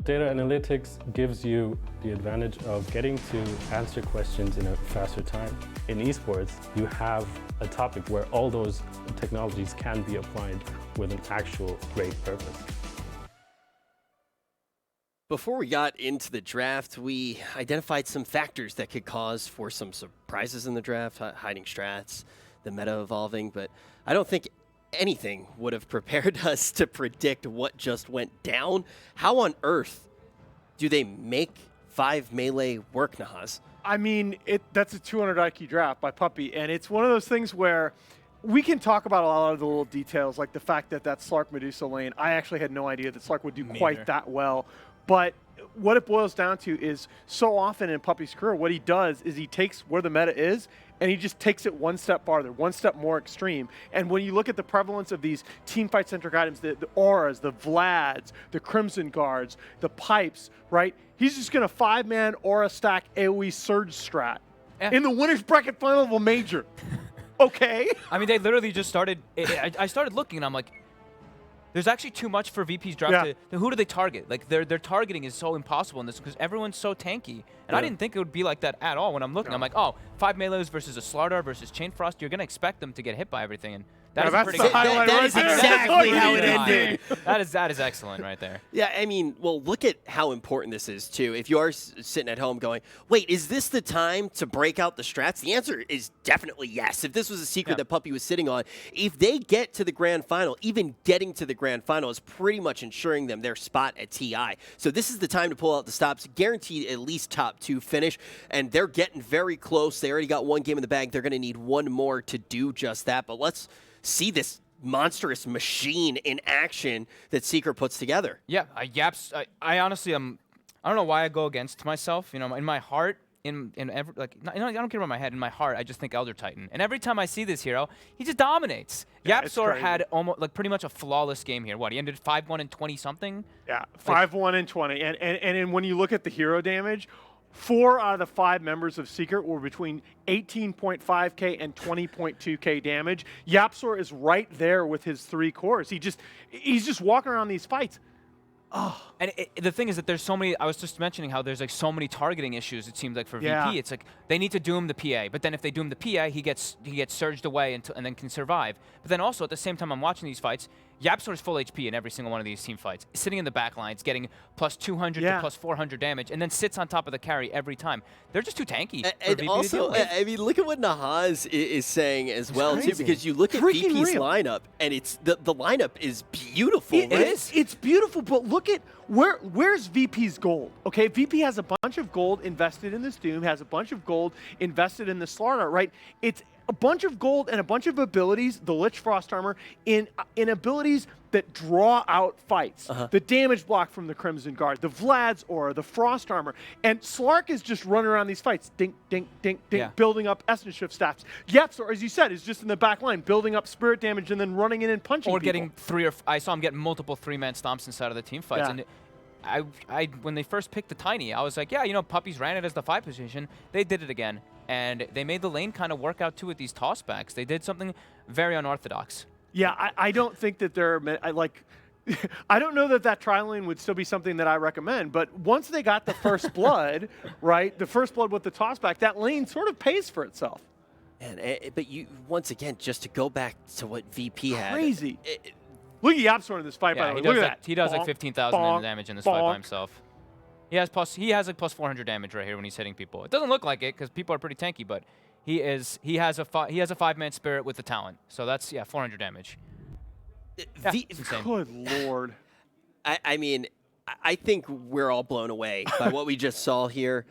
Data analytics gives you the advantage of getting to answer questions in a faster time. In esports, you have a topic where all those technologies can be applied with an actual great purpose. Before we got into the draft, we identified some factors that could cause for some surprises in the draft, hiding strats, the meta evolving, but I don't think anything would have prepared us to predict what just went down. How on earth do they make 5 melee work, Nahaz? I mean, that's a 200 IQ draft by Puppy, and it's one of those things where we can talk about a lot of the little details, like the fact that Slark Medusa lane, I actually had no idea that Slark would do quite that well. But what it boils down to is so often in Puppy's career, what he does is he takes where the meta is and he just takes it one step farther, one step more extreme. And when you look at the prevalence of these teamfight-centric items, the auras, the Vlads, the Crimson Guards, the pipes, right? He's just going to 5-man aura stack AoE surge strat in the winner's bracket final of a major. Okay? I mean, they literally just started. I started looking and I'm like, there's actually too much for VP's draft. Who do they target? Like their targeting is so impossible in this because everyone's so tanky. And I didn't think it would be like that at all when I'm looking. I'm like, oh, 5 melees versus a Starladder versus Chainfrost. You're gonna expect them to get hit by everything. And that is pretty good. That is exactly how it ended. That is excellent right there. Yeah, I mean, well, look at how important this is, too. If you are sitting at home going, wait, is this the time to break out the strats? The answer is definitely yes. If this was a secret that Puppy was sitting on, if they get to the grand final, even getting to the grand final is pretty much ensuring them their spot at TI. So this is the time to pull out the stops, guaranteed at least top 2 finish, and they're getting very close. They already got 1 game in the bag. They're going to need 1 more to do just that. But let's see this monstrous machine in action that Secret puts together. Yeah, Yaps. I honestly am. I don't know why I go against myself. You know, in my heart, I don't care about my head. In my heart, I just think Elder Titan. And every time I see this hero, he just dominates. Yapsor had almost pretty much a flawless game here. What, he ended 5-1 and 20 something? Yeah, 5-1 and 20. And when you look at the hero damage, 4 out of the 5 members of Secret were between 18.5k and 20.2k damage. Yapsor is right there with his 3 cores. He's just walking around these fights. Oh. And the thing is that there's so many. I was just mentioning how there's like so many targeting issues. It seems like for VP, it's like they need to doom the PA, but then if they doom the PA, he gets surged away and then can survive. But then also at the same time, I'm watching these fights. Yapsor is full HP in every single one of these team fights, sitting in the back lines, getting plus 200 to plus 400 damage, and then sits on top of the carry every time. They're just too tanky. And also, I mean, look at what Nahaz is saying as well, too, because you look at VP's lineup, and it's the lineup is beautiful. It is. It's beautiful, but look at where's VP's gold? Okay, VP has a bunch of gold invested in this Doom, has a bunch of gold invested in the Starladder, right? It's a bunch of gold and a bunch of abilities, the Lich Frost Armor, in abilities that draw out fights. The damage block from the Crimson Guard, the Vlad's Aura, the Frost Armor. And Slark is just running around these fights, dink, dink, dink, dink, building up Essence Shift stats. Yapsor, as you said, is just in the back line, building up spirit damage and then running in and punching people. Getting I saw him get multiple 3-man stomps inside of the team fights. And when they first picked the Tiny, I was like, yeah, you know, Puppies ran it as the 5 position. They did it again. And they made the lane kind of work out, too, with these tossbacks. They did something very unorthodox. Yeah, I don't think that I don't know that tri lane would still be something that I recommend, but once they got the first blood, right, the first blood with the tossback, that lane sort of pays for itself. But you, once again, just to go back to what VP had. Crazy. Look at Yapsor in this fight, by the way. Look at that. He does like 15,000 damage in this fight by himself. He has like plus 400 damage right here when he's hitting people. It doesn't look like it because people are pretty tanky, but he has a 5-man spirit with the talent. So that's 400 damage. Good Lord. I mean, I think we're all blown away by what we just saw here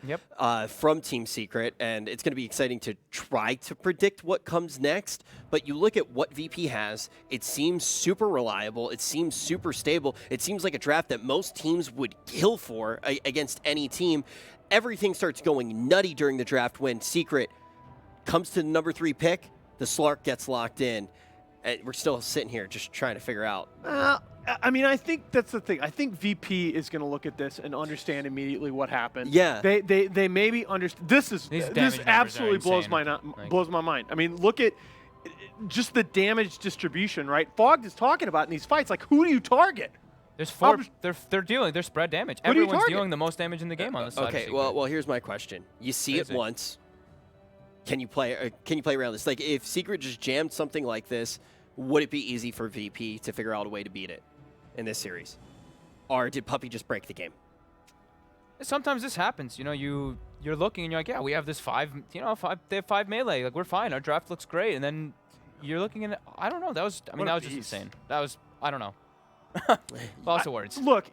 from Team Secret, and it's going to be exciting to try to predict what comes next. But you look at what VP has, it seems super reliable, it seems super stable, it seems like a draft that most teams would kill for against any team. Everything starts going nutty during the draft when Secret comes to the number 3 pick, the Slark gets locked in. And we're still sitting here just trying to figure out. I mean, I think that's the thing. I think VP is going to look at this and understand immediately what happened. Yeah. They maybe understand. This absolutely blows my mind. I mean, look at just the damage distribution, right? Fogged is talking about in these fights, like, who do you target? There's 4. They're dealing. They're spread damage. Who do you Everyone's target? dealing the most damage in the game on this side. Okay, well, here's my question. You see it once. Can you play around this? Like, if Secret just jammed something like this, would it be easy for VP to figure out a way to beat it in this series? Or did Puppy just break the game? Sometimes this happens. You know, you're looking and you're like, yeah, we have this 5. You know, they have 5 melee. Like, we're fine. Our draft looks great. And then you're looking at, I don't know. That was just insane. That was, I don't know. Lots of words. Look,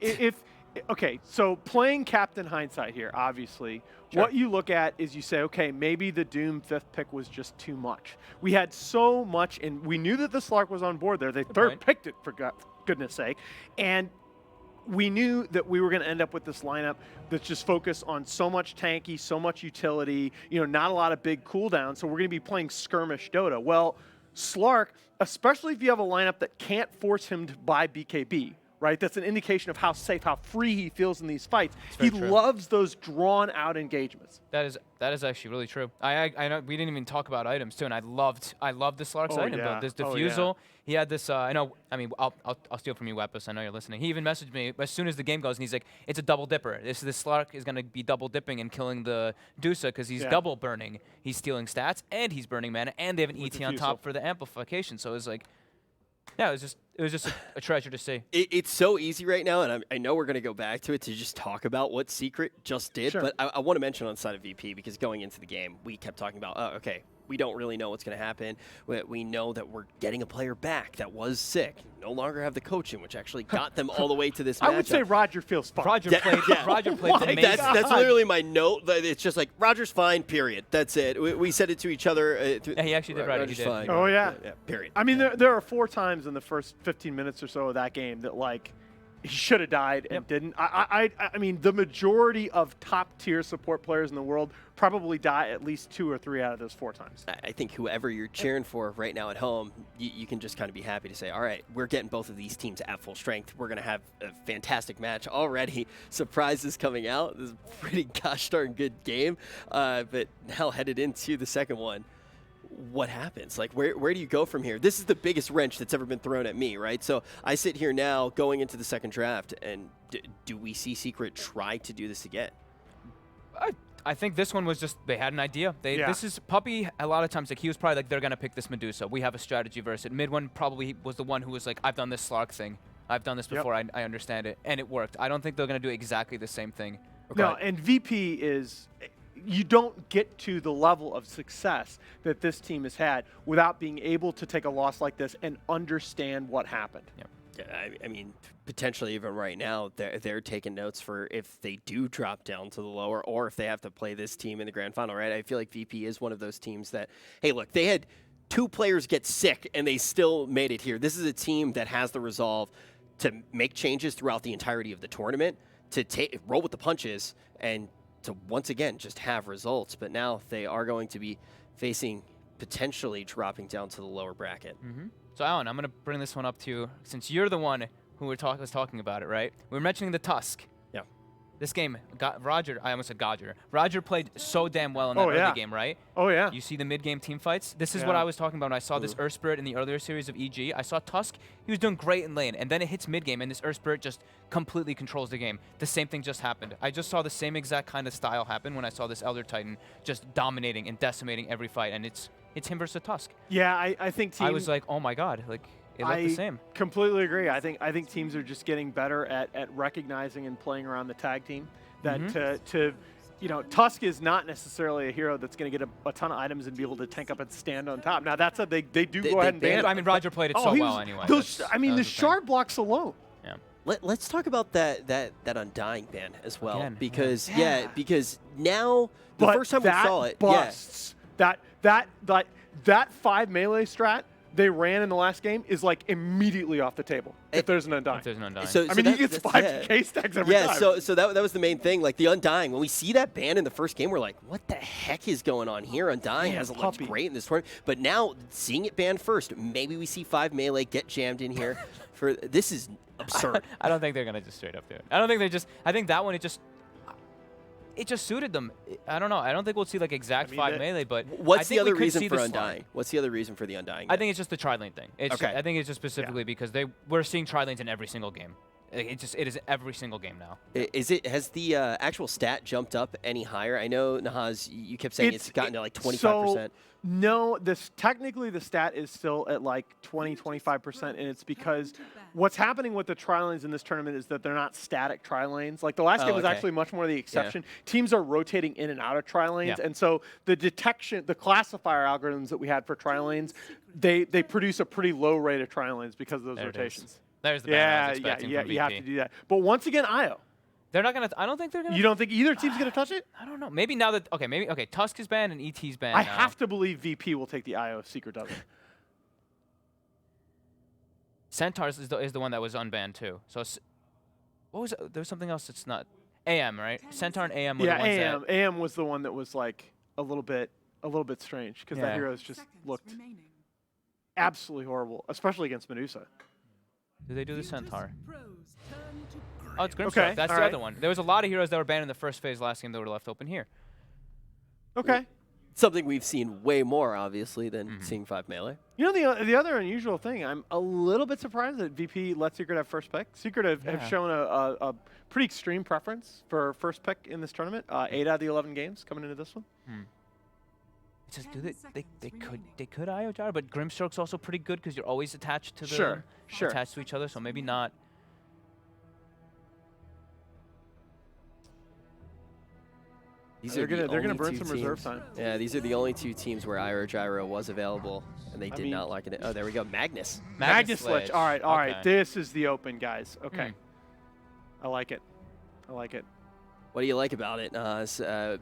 okay, so playing Captain Hindsight here, obviously, what you look at is you say, okay, maybe the Doom 5th pick was just too much. We had so much, and we knew that the Slark was on board there. They third-picked it, for goodness sake. And we knew that we were going to end up with this lineup that's just focused on so much tanky, so much utility, you know, not a lot of big cooldowns, so we're going to be playing skirmish Dota. Well, Slark, especially if you have a lineup that can't force him to buy BKB, right? That's an indication of how safe, how free he feels in these fights. He loves those drawn-out engagements. That is actually really true. I know we didn't even talk about items too, and I loved the Slark's item build. This diffusal. He had this. I'll steal from you, Wepus. I know you're listening. He even messaged me as soon as the game goes, and he's like, "It's a double dipper. This Slark is gonna be double dipping and killing the Dusa because he's double burning. He's stealing stats and he's burning mana, and they have an ET on top for the amplification. So it was like, yeah, it was just a treasure to see. It's so easy right now, and I know we're going to go back to it to just talk about what Secret just did, but I want to mention on the side of VP, because going into the game, we kept talking about, oh, okay, we don't really know what's going to happen. We know that we're getting a player back that was sick. No longer have the coaching, which actually got them all the way to this matchup. I would say Roger feels fine. Roger played amazing. That's literally my note. It's just like, Roger's fine, period. That's it. We said it to each other. Yeah, he actually did right. Roger's fine. Oh, yeah. Period. I mean, there are 4 times in the first 15 minutes or so of that game that, like, he should have died and didn't. I mean, the majority of top-tier support players in the world probably die at least 2 or 3 out of those 4 times. I think whoever you're cheering for right now at home, you can just kind of be happy to say, all right, we're getting both of these teams at full strength. We're going to have a fantastic match already. Surprises coming out. This is a pretty gosh darn good game. But now headed into the second one. What happens? Like, where do you go from here? This is the biggest wrench that's ever been thrown at me, right? So I sit here now going into the second draft, and do we see Secret try to do this again? I think this one was just, they had an idea. This is Puppy, a lot of times, like, he was probably like, they're going to pick this Medusa. We have a strategy versus it. Mid one probably was the one who was like, I've done this Slark thing. I've done this before. I understand it. And it worked. I don't think they're going to do exactly the same thing. Okay. No, and VP is... You don't get to the level of success that this team has had without being able to take a loss like this and understand what happened. Yep. Yeah, I mean, potentially even right now, they're taking notes for if they do drop down to the lower, or if they have to play this team in the grand final, right? I feel like VP is one of those teams that, hey, look, they had 2 players get sick and they still made it here. This is a team that has the resolve to make changes throughout the entirety of the tournament, to roll with the punches, and to once again just have results. But now they are going to be facing potentially dropping down to the lower bracket. So Alan, I'm going to bring this one up to you, since you're the one who was talking about it, right? We were mentioning the Tusk. Yeah. This game, Roger, I almost said Godger. Roger played so damn well in that early game, right? Oh, yeah. You see the mid-game team fights? This is what I was talking about when I saw this Earth Spirit in the earlier series of EG. I saw Tusk, he was doing great in lane, and then it hits mid-game, and this Earth Spirit just completely controls the game. The same thing just happened. I just saw the same exact kind of style happen when I saw this Elder Titan just dominating and decimating every fight, and it's him versus Tusk. Yeah, I think team... I was like, oh my god, like, it looked the same. I completely agree. I think teams are just getting better at recognizing and playing around the tag team. That you know, Tusk is not necessarily a hero that's going to get a ton of items and be able to tank up and stand on top. Now, that's they do go ahead and ban. I mean, Roger played it so well anyway. The shard blocks alone. Yeah. Let's talk about that Undying ban as well. Again, because because now the first time we saw it, busts. That 5 melee strat they ran in the last game is like immediately off the table if there's an Undying. If there's an Undying. I mean, he gets 5 K stacks every time. Yeah, so that was the main thing. Like, the Undying, when we see that ban in the first game, we're like, what the heck is going on here? Undying hasn't looked great in this tournament. But now, seeing it banned first, maybe we see 5 melee get jammed in here. This is absurd. I don't think they're going to just straight up do it. I don't think I think that one, it just suited them. I don't know. I don't think we'll see like exact 5 melee, but what's the other reason for Undying? What's the other reason for the Undying? I think it's just the tri-lane thing. I think it's just specifically because we're seeing tri-lanes in every single game. It is every single game now. Has the actual stat jumped up any higher? I know, Nahaz, you kept saying it's gotten to like 25%. So, no, technically the stat is still at like 20-25%, and it's because what's happening with the tri-lanes in this tournament is that they're not static tri-lanes. Like the last game was actually much more the exception. Yeah. Teams are rotating in and out of tri-lanes, and so the classifier algorithms that we had for tri-lanes, they produce a pretty low rate of tri-lanes because of those rotations. There's the ban I was expecting from VP. You have to do that. But once again, IO. They're not gonna. I don't think they're gonna. You don't think either team's gonna touch it? I don't know. Maybe now that maybe Tusk is banned and ET's banned. I have to believe VP will take the IO if Secret doesn't. Centaurs is the one that was unbanned too. So what was it? There was something else that's not AM, right? Centaur and AM were the ones AM was the one that was like a little bit strange because that hero's just looked absolutely horrible, especially against Medusa. Do they do the Centaur? Oh, it's Grimstroke. Okay, That's the other one. There was a lot of heroes that were banned in the first phase last game that were left open here. Okay. Something we've seen way more, obviously, than seeing 5 melee. You know, the other unusual thing, I'm a little bit surprised that VP let Secret have first pick. Secret have shown a pretty extreme preference for first pick in this tournament. 8 out of the 11 games coming into this one. It's just, they could IO Gyro, but Grimstroke's also pretty good because you're always attached to the attached to each other, so maybe not. They're gonna burn some reserve time. Yeah, these are the only 2 teams where IO Gyro was available, and they did not like it. Oh, there we go, Magnus. Magnus Lich. All right. This is the open, guys. Okay. I like it. What do you like about it?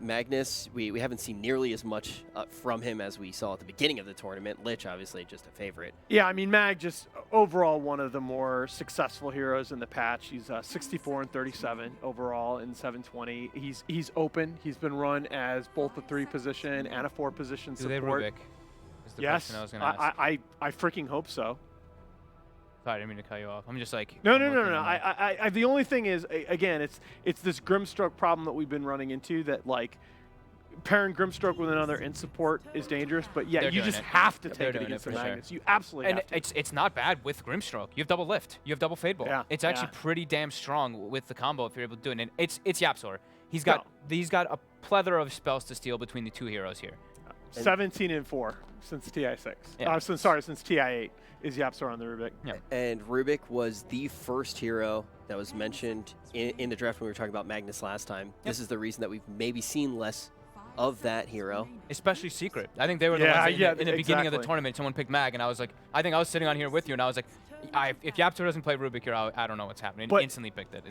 Magnus, we haven't seen nearly as much from him as we saw at the beginning of the tournament. Lich, obviously, just a favorite. Yeah, I mean, Mag just overall one of the more successful heroes in the patch. He's 64 and 37 overall in 720. He's open. He's been run as both a 3 position and a 4 position support. Do they Rubik? Yes, I freaking hope so. Sorry, I didn't mean to cut you off. I'm just like... No. The only thing is, again, it's this Grimstroke problem that we've been running into that, like, pairing Grimstroke with another in support is dangerous, but yeah, you just have to take it against the Magnus. You absolutely have to. And it's not bad with Grimstroke. You have double lift. You have double fade bolt. Yeah, it's actually pretty damn strong with the combo if you're able to do it. And it's Yapzor. He's got a plethora of spells to steal between the 2 heroes here. 17 and 4 since TI6. Yeah. Since TI8 is Yapzor on the Rubik. Yeah. And Rubik was the first hero that was mentioned in the draft when we were talking about Magnus last time. This is the reason that we've maybe seen less of that hero. Especially Secret. I think they were the ones in the beginning of the tournament. Someone picked Mag, and I was like, I think I was sitting on here with you, and I was like, if Yapzor doesn't play Rubik here, I don't know what's happening. But instantly picked it.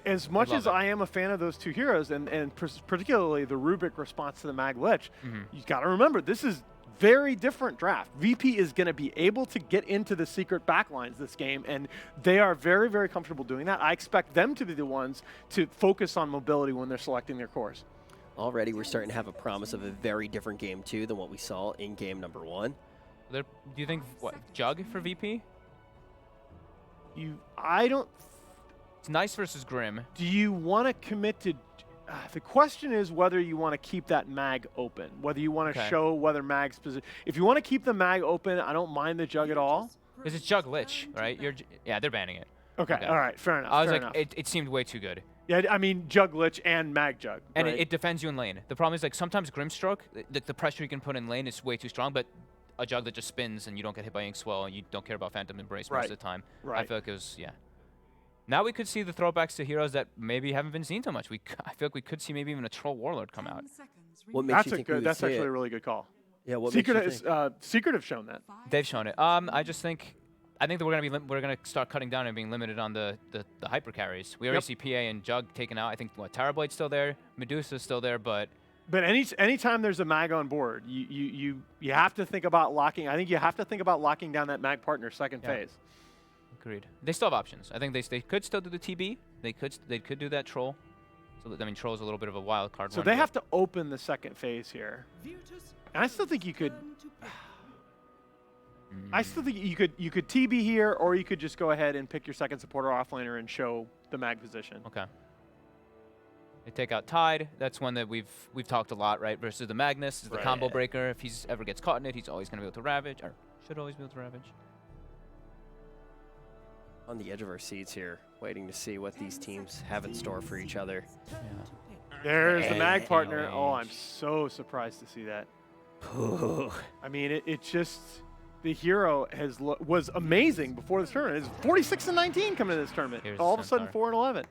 As much as I am a fan of those 2 heroes, and particularly the Rubik response to the Mag Lich, you got to remember, this is very different draft. VP is going to be able to get into the Secret backlines this game, and they are very, very comfortable doing that. I expect them to be the ones to focus on mobility when they're selecting their cores. Already, we're starting to have a promise of a very different game 2 than what we saw in game number 1. Do you think, Jug for VP? It's nice versus Grim. Do you want to commit to... the question is whether you want to keep that Mag open, whether you want to show whether Mag's position. If you want to keep the Mag open, I don't mind the Jug at all. Because it's Jug Lich, right? They're banning it. Okay, all right, fair enough. I was it seemed way too good. Yeah, I mean, Jug Lich and Mag Jug. And it defends you in lane. The problem is, like, sometimes Grimstroke, the pressure you can put in lane is way too strong, but a Jug that just spins and you don't get hit by Ink Swell and you don't care about Phantom Embrace most of the time. I feel like it was, Now we could see the throwbacks to heroes that maybe haven't been seen too much. I feel like we could see maybe even a Troll Warlord come out. What makes you think that's actually a really good call. Yeah, what Secret makes you think? Secret have shown that. They've shown it. I think that we're gonna start cutting down and being limited on the hyper carries. We already see PA and Jug taken out. I think Terrablade's still there, Medusa's still there, but anytime there's a Mag on board, you have to think about locking. I think you have to think about locking down that Mag partner second phase. Agreed. They still have options. I think they could still do the TB. They could do that Troll. So I mean, Troll's a little bit of a wild card. So they have to open the second phase here. And I still think you could. I still think you could TB here, or you could just go ahead and pick your second supporter offlaner and show the Mag position. Okay. They take out Tide. That's one that we've talked a lot, right? Versus the Magnus is the combo breaker. If he's ever gets caught in it, he's always going to be able to Ravage, or should always be able to Ravage. On the edge of our seats here, Waiting to see what these teams have in store for each other. There's the mag And- partner. Oh, I'm so surprised to see that. I mean, it just the hero was amazing before this tournament. It's 46-19 coming to this tournament. Here's All of a sudden, Centaur. 4-11,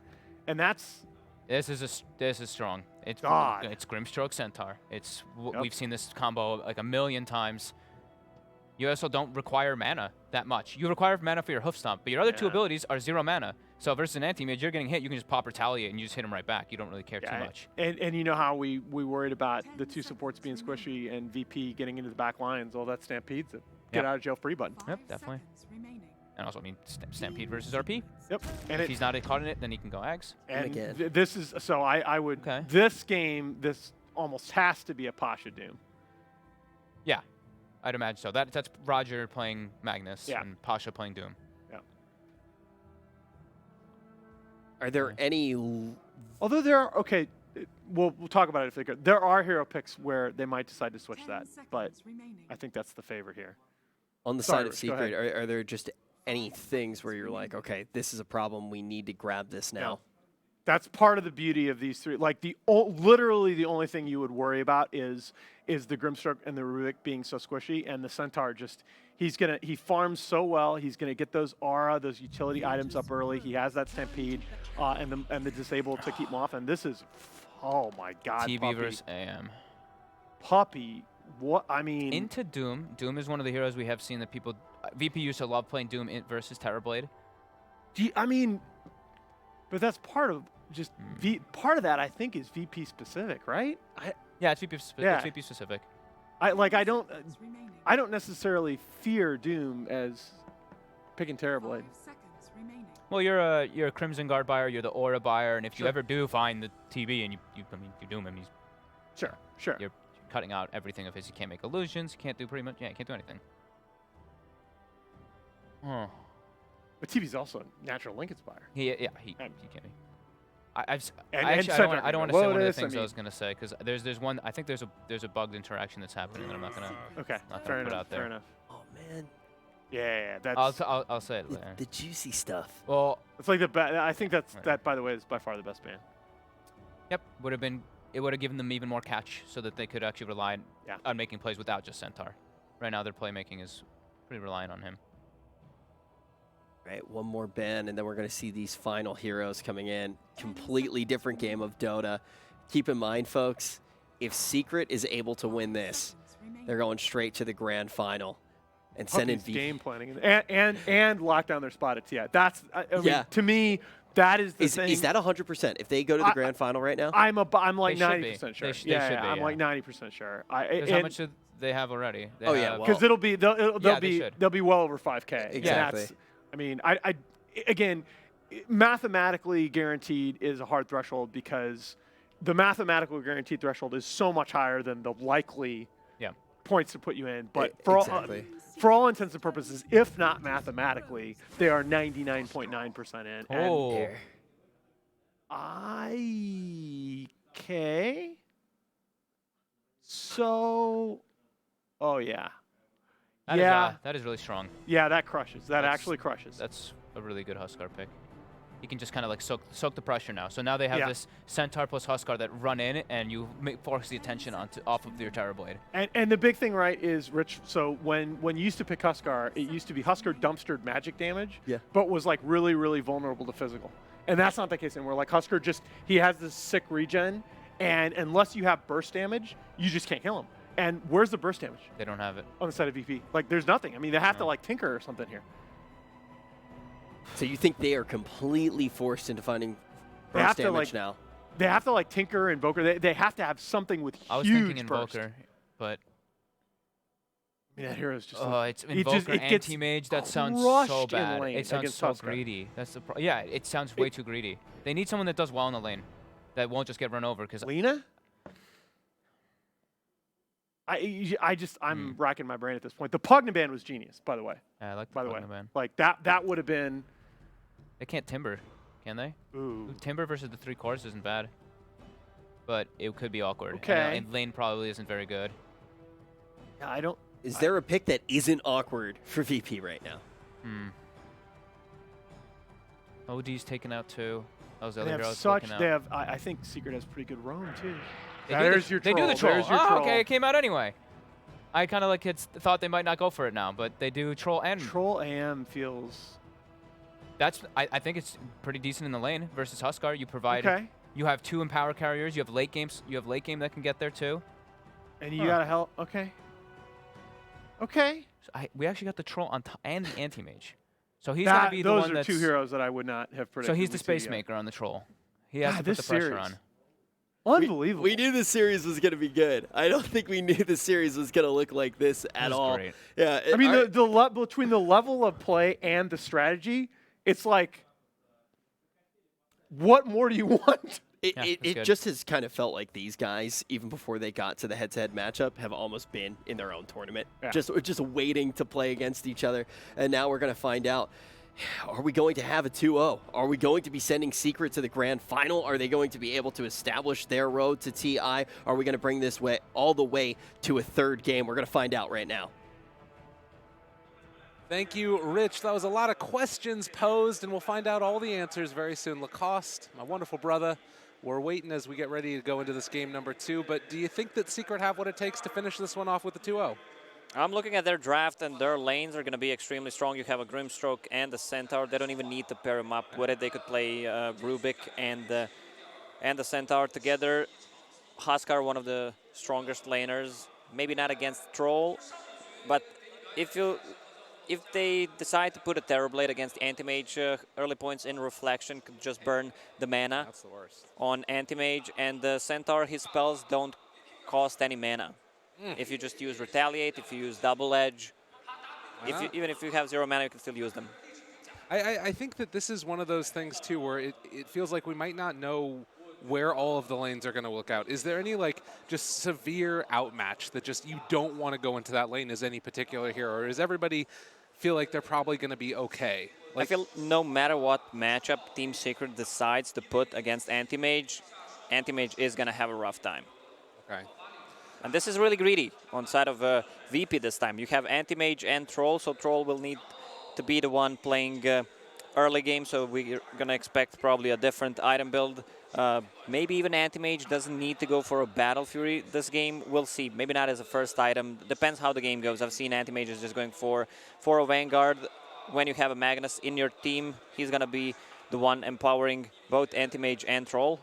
and that's This is strong. It's God. It's Grimstroke Centaur. It's Yep. we've seen this combo like a million times. You also don't require mana that much. You require mana for your hoof stomp, but your other two Yeah. abilities are 0 mana. So versus an anti-mage, you're getting hit, you can just pop Retaliate and you just hit him right back. You don't really care too much. And you know how we worried about the two supports being squishy and VP getting into the back lines. All that Stampede's a get out of jail free button. Yep, definitely. And also, I mean, Stampede versus RP. Yep. And If he's not caught in it, then he can go Ags. and again. this is so I would Okay. this game this almost has to be a Pasha Doom. Yeah, I'd imagine so. That's Roger playing Magnus Yeah. and Pasha playing Doom. Are there any Although there are we'll talk about it if they go. There are hero picks where they might decide to switch that, but I think that's the favorite here. on the Sorry, side of Rich, go Secret? Are there just any things where you're like, okay, this is a problem. We need to grab this now. That's part of the beauty of these three. Like literally the only thing you would worry about is the Grimstroke and the Rubik being so squishy, and the Centaur just he farms so well. He's gonna get those aura, those utility items up early. He has that Stampede and the disable to keep him off. And this is, oh my God, TB Puppy. versus AM. Puppy. What I mean. Into Doom. Doom is one of the heroes we have seen that people. VP used to love playing Doom versus Terrorblade. I mean, but that's part of just part of that. I think is VP specific, right? Yeah, it's VP, Yeah. it's VP specific. I don't necessarily fear Doom as picking Terrorblade. Well, you're a Crimson Guard buyer, you're the Aura buyer, and if you ever do find the TB and you Doom him, Sure. you're cutting out everything of his. You can't make illusions, you can't do pretty much, you can't do anything. Oh. But TB's also a natural Lincoln buyer. He can't be. I Cedric don't want to say one of the Lotus, things I was gonna say because there's one. I think there's a bugged interaction that's happening that I'm not gonna. Okay, Not fair gonna put enough. out there. Fair enough. Oh man, Yeah, that's I'll say it later. the juicy stuff. Well, it's like I think that by the way is by far the best ban. yep, it would have given them even more catch so that they could actually rely on making plays without just Centaur. Right now, their playmaking is pretty reliant on him. Right, one more ban, and then we're going to see these final heroes coming in. Completely different game of Dota. Keep in mind, folks, if Secret is able to win this, they're going straight to the grand final and sending Puppy's game planning and lock down their spot at TI. That's I mean, to me that is the thing. Is that 100%? If they go to the grand final right now, I'm like They should 90% sure. They should yeah, be, I'm yeah. like 90% sure. Because how much do they have already? They have- Because it'll be they they'll be well over 5K. Exactly. That's, I mean, again, mathematically guaranteed is a hard threshold because the mathematical guaranteed threshold is so much higher than the likely points to put you in. But for all intents and purposes, if not mathematically, they are 99.9% in. Oh. Okay. So, oh yeah. That is really strong. Yeah, that crushes. That actually crushes. That's a really good Huskar pick. He can just kind of like soak the pressure now. So now they have this Centaur plus Huskar that run in, and you force the attention off of your Terrorblade. And the big thing, right, is Rich. So when you used to pick Huskar, it used to be Huskar dumpstered magic damage, but was like really, really vulnerable to physical. And that's not the case anymore. Like Huskar he has this sick regen, and unless you have burst damage, you just can't kill him. And where's the burst damage? They don't have it. On the side of VP. Like, there's nothing. I mean, they have to, like, tinker or something here. So you think they are completely forced into finding burst damage now? They have to, like, tinker, Invoker. They have to have something with huge I was thinking burst. Invoker, but... I mean, that hero's just... it's Invoker, Anti-Mage. That sounds so bad. It sounds so greedy. That's the yeah, it sounds way too greedy. They need someone that does well in the lane. That won't just get run over, because... Lina? I'm racking my brain at this point. The Pugna ban was genius, by the way. Yeah, I like the Pugna ban. Like, that would have been... They can't Timber, can they? Ooh. Timber versus the 3 cores isn't bad. But it could be awkward. Okay. And lane probably isn't very good. Yeah, I don't... Is there a pick that isn't awkward for VP right now? OD's taken out 2. That was the They other have heroes such. taken out. They have. I think Secret has pretty good roam too. They do There's the, your They troll. do the troll. There's your Oh, troll. okay, it came out anyway. I kind of like thought they might not go for it now, but they do troll and Troll AM feels. I think it's pretty decent in the lane versus Huskar. You provide. Okay. You have 2 Empower carriers. You have late games. You have late game that can get there too. And you gotta help. Okay. Okay. So we actually got the troll on top and the anti-mage. So he's gonna be the one that's. Those are 2 heroes that I would not have predicted. So he's the we'd see space yet. maker on the troll. He has to put this the pressure series. on. Unbelievable. We knew this series was going to be good. I don't think we knew the series was going to look like this at all. Great. Yeah. I mean, between the level of play and the strategy, it's like, what more do you want? It just has kind of felt like these guys, even before they got to the head-to-head matchup, have almost been in their own tournament, just waiting to play against each other. And now we're going to find out. Are we going to have a 2-0? Are we going to be sending Secret to the grand final? Are they going to be able to establish their road to TI? Are we going to bring this all the way to a 3rd game? We're going to find out right now. Thank you, Rich. That was a lot of questions posed, and we'll find out all the answers very soon. Lacoste, my wonderful brother, we're waiting as we get ready to go into this game number 2, but do you think that Secret have what it takes to finish this one off with a 2-0? I'm looking at their draft, and their lanes are going to be extremely strong. You have a Grimstroke and a Centaur. They don't even need to pair them up with it. They could play Rubik and the Centaur together. Huskar, one of the strongest laners. Maybe not against Troll, but if they decide to put a Terrorblade against Anti-Mage, early points in Reflection could just burn the mana. That's the worst. On Anti-Mage, and the Centaur, his spells don't cost any mana. If you just use Retaliate, if you use Double Edge, even if you have 0 mana, you can still use them. I think that this is one of those things, too, where it feels like we might not know where all of the lanes are going to look out. Is there any, like, just severe outmatch that just you don't want to go into that lane as any particular hero? Or does everybody feel like they're probably going to be okay? I feel no matter what matchup Team Secret decides to put against Anti-Mage, Anti-Mage is going to have a rough time. Okay. And this is really greedy on side of VP this time. You have Anti-Mage and Troll, so Troll will need to be the one playing early game, so we're going to expect probably a different item build. Maybe even Anti-Mage doesn't need to go for a Battle Fury this game. We'll see. Maybe not as a first item. Depends how the game goes. I've seen Anti-Mages just going for a Vanguard. When you have a Magnus in your team, he's going to be the one empowering both Anti-Mage and Troll.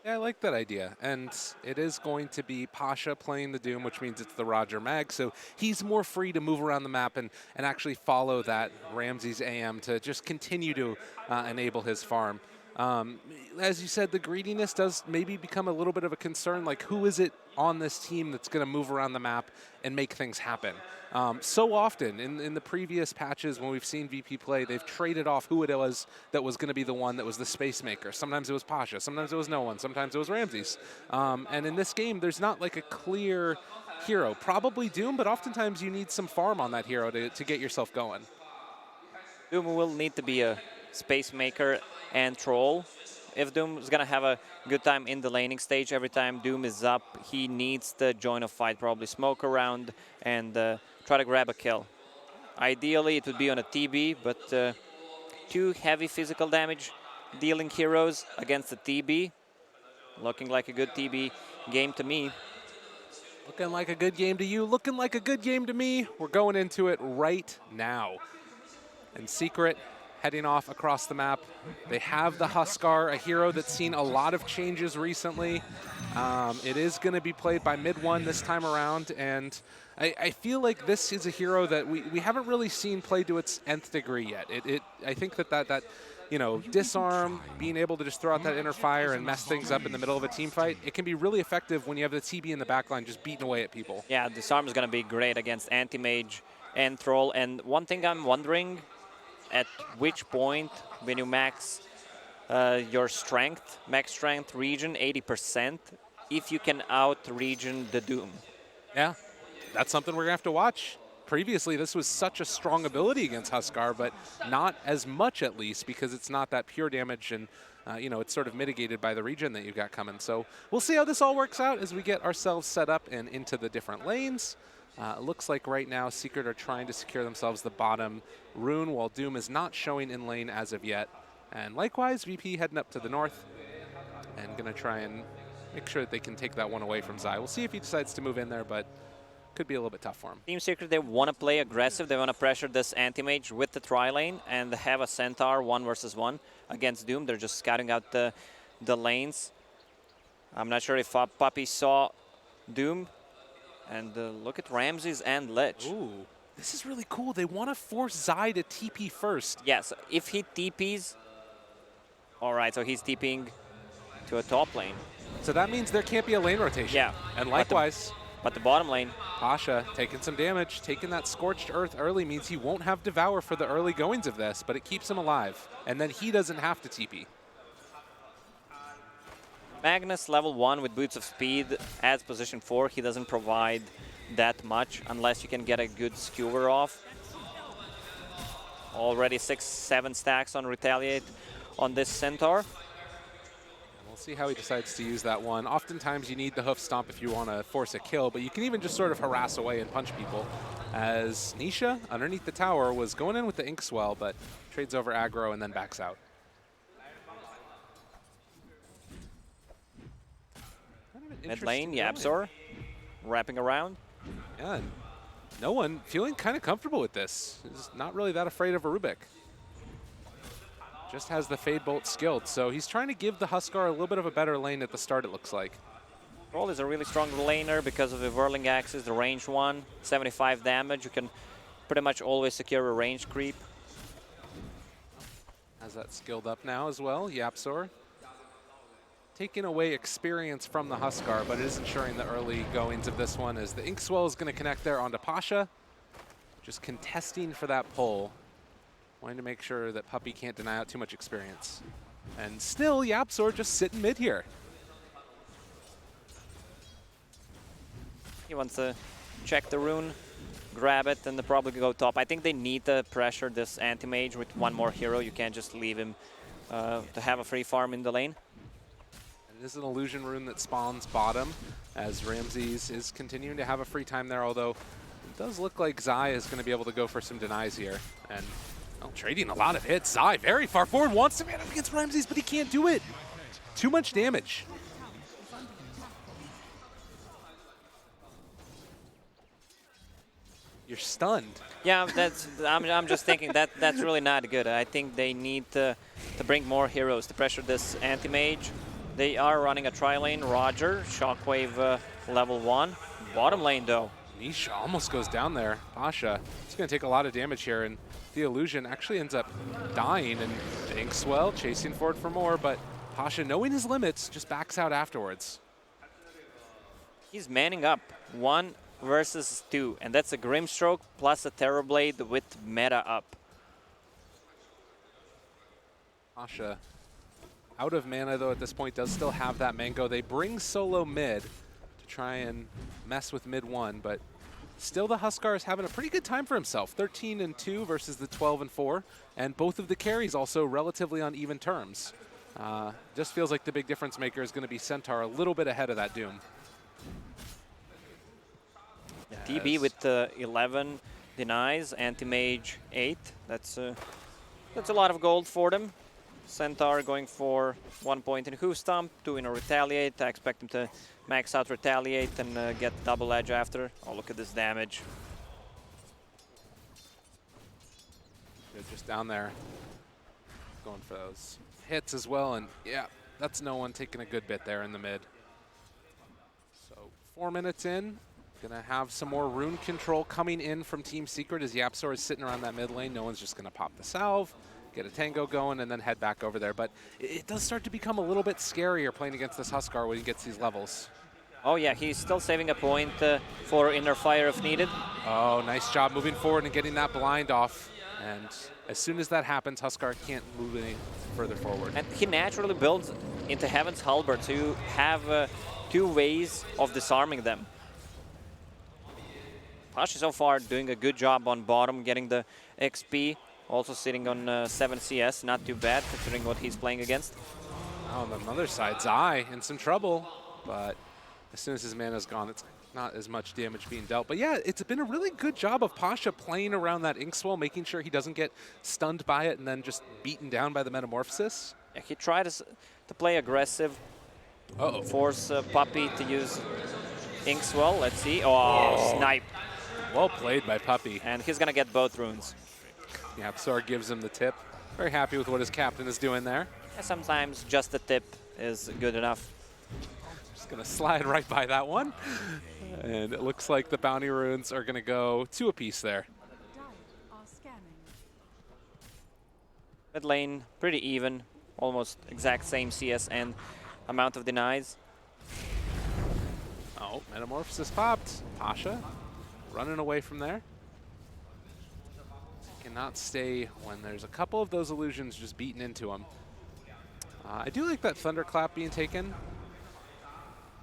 Yeah, I like that idea. And it is going to be Pasha playing the Doom, which means it's the Roger Mag. So he's more free to move around the map and actually follow that Ramses AM to just continue to enable his farm. As you said, the greediness does maybe become a little bit of a concern. Like, who is it on this team that's going to move around the map and make things happen? So often in the previous patches when we've seen VP play, they've traded off who it was that was going to be the one that was the space maker. Sometimes it was Pasha, sometimes it was no one, sometimes it was Ramses. And in this game, there's not like a clear hero. Probably Doom, but oftentimes you need some farm on that hero to get yourself going. Doom will need to be a space maker and Troll. If Doom is going to have a good time in the laning stage, every time Doom is up, he needs to join a fight, probably smoke around and try to grab a kill. Ideally, it would be on a TB, but 2 heavy physical damage dealing heroes against a TB. Looking like a good TB game to me. Looking like a good game to you, looking like a good game to me. We're going into it right now. And Secret heading off across the map. They have the Huskar, a hero that's seen a lot of changes recently. It is going to be played by mid-1 this time around, and I feel like this is a hero that we haven't really seen played to its nth degree yet. I think that you know, disarm, being able to just throw out that inner fire and mess things up in the middle of a team fight, it can be really effective when you have the TB in the backline just beating away at people. Yeah, disarm is going to be great against Anti-Mage and Troll. And one thing I'm wondering, at which point when you max your strength, max strength region 80%, if you can out-region the Doom. Yeah, that's something we're going to have to watch. Previously, this was such a strong ability against Huskar, but not as much at least because it's not that pure damage and, you know, it's sort of mitigated by the regen that you've got coming. So we'll see how this all works out as we get ourselves set up and into the different lanes. Looks like right now Secret are trying to secure themselves the bottom rune, while Doom is not showing in lane as of yet. And likewise, VP heading up to the north and going to try and make sure that they can take that one away from Zai. We'll see if he decides to move in there, but could be a little bit tough for him. Team Secret, they want to play aggressive. They want to pressure this anti-mage with the tri-lane and have a Centaur 1 versus 1 against Doom. They're just scouting out the lanes. I'm not sure if Puppy saw Doom. And look at Ramses and Lich. Ooh, this is really cool. They want to force Zai to TP first. Yeah, so if he TPs, all right, so he's TPing to a top lane. So that means there can't be a lane rotation. Yeah. And likewise, but the bottom lane. Pasha taking some damage. Taking that Scorched Earth early means he won't have Devour for the early goings of this, but it keeps him alive. And then he doesn't have to TP. Magnus, level 1 with Boots of Speed, adds position 4. He doesn't provide that much unless you can get a good skewer off. Already 6-7 stacks on Retaliate on this Centaur. We'll see how he decides to use that one. Oftentimes you need the hoof stomp if you want to force a kill, but you can even just sort of harass away and punch people. As Nisha, underneath the tower, was going in with the Inkswell, but trades over aggro and then backs out. Mid lane, Yapzor, wrapping around. Yeah, and no one feeling kind of comfortable with this. He's not really that afraid of a Rubik. Just has the Fade Bolt skilled, so he's trying to give the Huskar a little bit of a better lane at the start, it looks like. Troll is a really strong laner because of the Whirling Axis, the range 1, 75 damage. You can pretty much always secure a range creep. Has that skilled up now as well, Yapzor. Taking away experience from the Huskar, but it is ensuring the early goings of this one as the Inkswell is going to connect there onto Pasha. Just contesting for that pull. Wanting to make sure that Puppy can't deny out too much experience. And still, Yapzor just sitting mid here. He wants to check the rune, grab it, and probably go top. I think they need to pressure this anti-mage with one more hero. You can't just leave him to have a free farm in the lane. It is an illusion rune that spawns bottom as Ramses is continuing to have a free time there, although it does look like Zai is going to be able to go for some denies here. And well, trading a lot of hits. Zai very far forward, wants to man up against Ramses, but he can't do it. Too much damage. You're stunned. Yeah, I'm just thinking that's really not good. I think they need to bring more heroes to pressure this anti-mage. They are running a tri-lane. Roger, Shockwave level 1. Bottom lane though. Nisha almost goes down there. Pasha, it's going to take a lot of damage here, and the illusion actually ends up dying, and Inkswell chasing forward for more, but Pasha, knowing his limits, just backs out afterwards. He's manning up 1 versus 2, and that's a Grimstroke plus a Terrorblade with meta up. Pasha, out of mana though at this point, does still have that Mango. They bring solo mid to try and mess with mid 1, but still the Huskar is having a pretty good time for himself. 13-2 versus the 12-4, and both of the carries also relatively on even terms. Just feels like the big difference maker is going to be Centaur a little bit ahead of that Doom. Yes. TB with 11 denies, anti-mage 8. That's a lot of gold for them. Centaur going for 1 point in Hoof Stomp, 2 in a Retaliate. I expect him to max out Retaliate and get double edge after. Oh, look at this damage. They're just down there going for those hits as well, and yeah, that's no one taking a good bit there in the mid. So 4 minutes in, gonna have some more rune control coming in from Team Secret as Yapzor is sitting around that mid lane. No one's just gonna pop the salve, get a tango going, and then head back over there. But it does start to become a little bit scarier playing against this Huskar when he gets these levels. Oh yeah, he's still saving a point for Inner Fire if needed. Oh, nice job moving forward and getting that blind off. And as soon as that happens, Huskar can't move any further forward. And he naturally builds into Heaven's Halberd to have 2 ways of disarming them. Pasha so far doing a good job on bottom, getting the XP. Also sitting on 7 CS, not too bad considering what he's playing against. On the other side, Zai in some trouble, but as soon as his mana's gone, it's not as much damage being dealt. But yeah, it's been a really good job of Pasha playing around that Inkswell, making sure he doesn't get stunned by it and then just beaten down by the Metamorphosis. Yeah, he tried to play aggressive, force Puppey to use Inkswell. Let's see. Oh, snipe. Well played by Puppey. And he's going to get both runes. Yeah, Psar gives him the tip. Very happy with what his captain is doing there. Yeah, sometimes just the tip is good enough. Just going to slide right by that one. And it looks like the bounty runes are going to go 2 apiece there. Mid lane, pretty even. Almost exact same CS and amount of denies. Oh, Metamorphosis popped. Pasha running away from there. Cannot stay when there's a couple of those illusions just beaten into him. I do like that Thunderclap being taken.